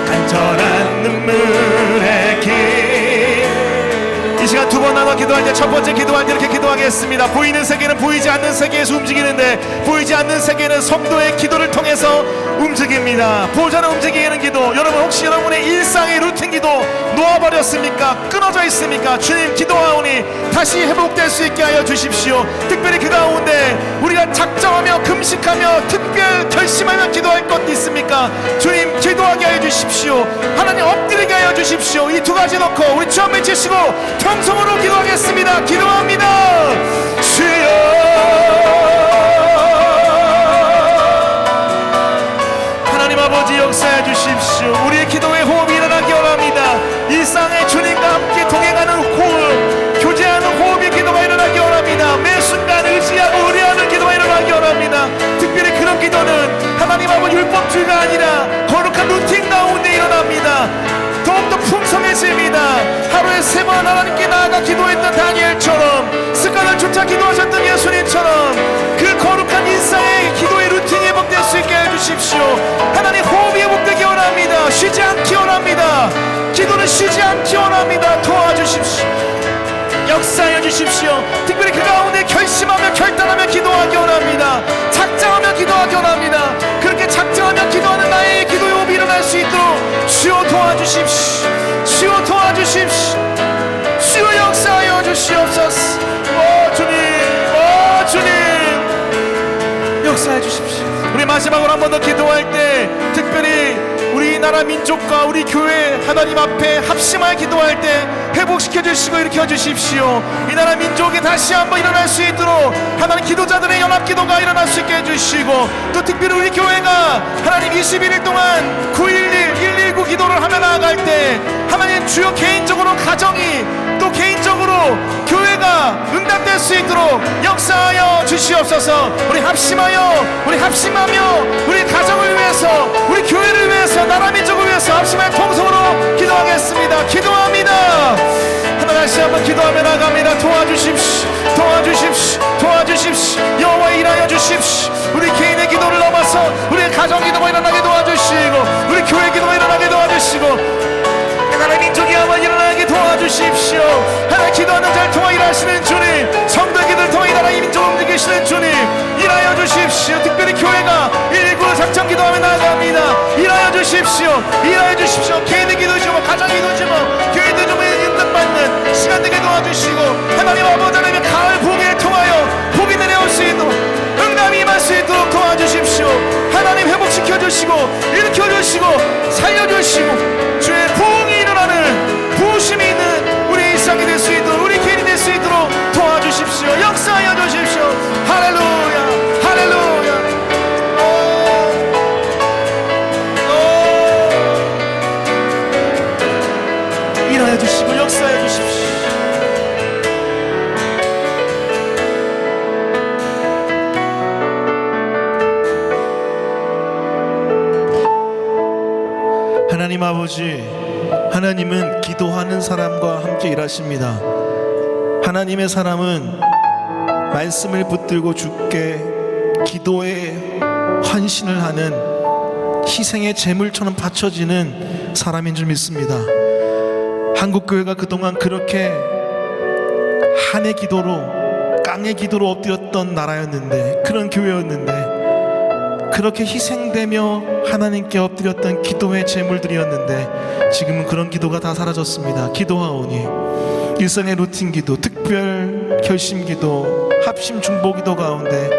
간절한 눈물의 길. 이 시간 두 번 나눠 기도할 때, 첫 번째 기도할 때 이렇게 기도하겠습니다. 보이는 세계는 보이지 않는 세계에서 움직이는데, 보이지 않는 세계는 성도의 기도를 통해서 움직입니다. 보좌는 움직이는 기도. 여러분, 혹시 여러분의 일상의 루틴 기도 놓아버렸습니까? 끊어져 있습니까? 주님, 기도하오니 다시 회복될 수 있게 하여 주십시오. 특별히 그 가운데 우리가 작정하며 금식하며 특별 결심하며 기도할 것 있습니까? 주님, 기도하게 하여 주십시오. 하나님, 엎드리게 하여 주십시오. 이 두 가지 놓고 우리 주 한번 외치시고 통성으로 기도하겠습니다. 기도합니다. 주여, 아버지 역사해 주십시오. 우리의 기도의 호흡이 일어나기 원합니다. 일상의 주님과 함께 동행하는 호흡, 교제하는 호흡의 기도가 일어나기 원합니다. 매 순간 의지하고 의뢰하는 기도가 일어나기 원합니다. 특별히 그런 기도는 하나님 아버지 율법주의가 아니라 거룩한 루틴 가운데 일어납니다. 더욱더 풍성해집니다. 하루에 3번 하나님께 나아가 기도했던 다니엘처럼, 습관을 쫓아 기도하셨던 예수님처럼 그 거룩한 일상의 기도의 루틴이 회복될 수 있게 해주십시오. 하나님, 호흡이 회복되기 원합니다. 쉬지 않기 원합니다. 기도는 쉬지 않기 원합니다. 도와주십시오. 역사해 주십시오. 특별히 그 가운데 결심하며 결단하며 기도하기 원합니다. 작정하며 기도하기 원합니다. 그렇게 작정하며 기도하는 나의 기도의 호흡이 일어날 수 있도록 주여 도와주십시오. 주여 도와주십시오. 주여 역사하여 주시옵소서. 주님, 주님 역사해 주십시오. 우리 마지막으로 한 번 더 기도할 때, 특별히 우리나라 민족과 우리 교회 하나님 앞에 합심하여 기도할 때 회복시켜 주시고 일으켜 주십시오. 이 나라 민족이 다시 한번 일어날 수 있도록 하나님, 기도자들의 연합 기도가 일어날 수 있게 해주시고, 또 특별히 우리 교회가 하나님 21일 동안 911, 119 기도를 하며 나아갈 때 하나님, 주여 개인적으로 가정이, 또 개인적으로 교회가 응답될 수 있도록 역사하여 주시옵소서. 우리 합심하여, 우리 합심하며 우리 가정을 위해서, 우리 교회를 위해서, 나라 민족을 위해서 합심하여 통성으로 기도하겠습니다. 기도합니다. 하나 다시 한번 기도하며 나갑니다. 도와주십시오. 도와주십시오. 도와주십시오. 여호와 일하여 주십시오. 우리 개인의 기도를 넘어서 우리의 가정 기도가 일어나게 도와주시고, 우리 교회 기도가 일어나게 도와주시고, 나라의 민족이 한번 일어나게 도와주십시오. 하나님, 기도하는 자를 통해 일하시는 주님, 성도의 기도를 통해 이 나라의 민족을 움직이시는 주님, 일하여 주십시오. 특별히 교회가 119 작정 기도하며 나아갑니다. 일하여 주십시오. 일하여 주십시오. 개인의 기도이지 뭐, 가정 기도이지 뭐, 교회도 좀 인정받는 시간 되게 도와주시고, 하나님 아버지, 하나님의 가을 복에 통하여 복이 내려올 수 있도록, 응답이 임할 수 있도록 도와주십시오. 하나님, 회복시켜 주시고 일으켜 주시고 살려주시고, 주의 부흥이 일어나는, 부으심이 있는 우리 일상이 될 수 있도록, 우리 개인이 될 수 있도록 도와주십시오. 역사하여 주십시오. 할렐루야, 할렐루야. 일하여 주시고 역사하여 주십시오. 하나님 아버지, 하나님은 기도하는 사람과 함께 일하십니다. 하나님의 사람은 말씀을 붙들고 주께 기도에 헌신을 하는, 희생의 제물처럼 바쳐지는 사람인 줄 믿습니다. 한국교회가 그동안 그렇게 한의 기도로, 깡의 기도로 엎드렸던 나라였는데, 그런 교회였는데, 그렇게 희생되며 하나님께 엎드렸던 기도의 제물들이었는데, 지금은 그런 기도가 다 사라졌습니다. 기도하오니 일상의 루틴 기도, 특별 결심 기도, 합심 중보 기도 가운데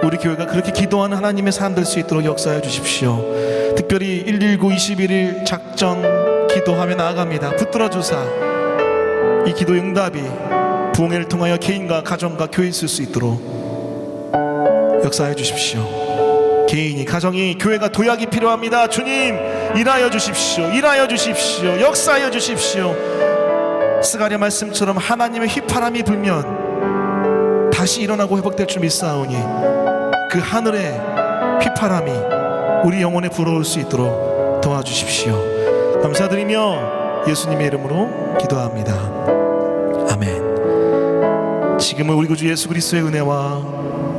우리 교회가 그렇게 기도하는 하나님의 사람 될 수 있도록 역사해 주십시오. 특별히 119 21일 작정 기도하며 나아갑니다. 붙들어 주사 이 기도 응답이 부흥회를 통하여 개인과 가정과 교회에 있을 수 있도록 역사해 주십시오. 개인이, 가정이, 교회가 도약이 필요합니다. 주님, 일하여 주십시오. 일하여 주십시오. 역사하여 주십시오. 스가랴 말씀처럼 하나님의 휘파람이 불면 다시 일어나고 회복될 줄 믿사오니, 그 하늘의 휘파람이 우리 영혼에 불어올 수 있도록 도와주십시오. 감사드리며 예수님의 이름으로 기도합니다. 아멘. 지금은 우리 구주 예수 그리스도의 은혜와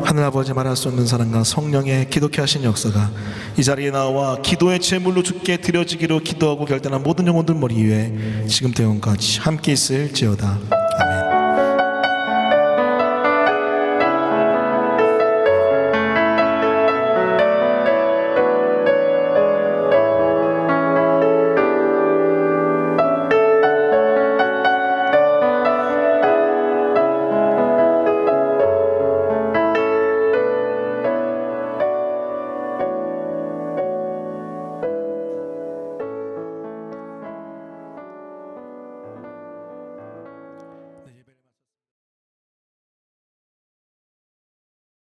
하늘아버지 말할 수 없는 사랑과 성령의 기독케 하신 역사가 이 자리에 나와 기도의 제물로 주께 드려지기로 기도하고 결단한 모든 영혼들 머리 위에 지금부터 영원까지 함께 있을지어다.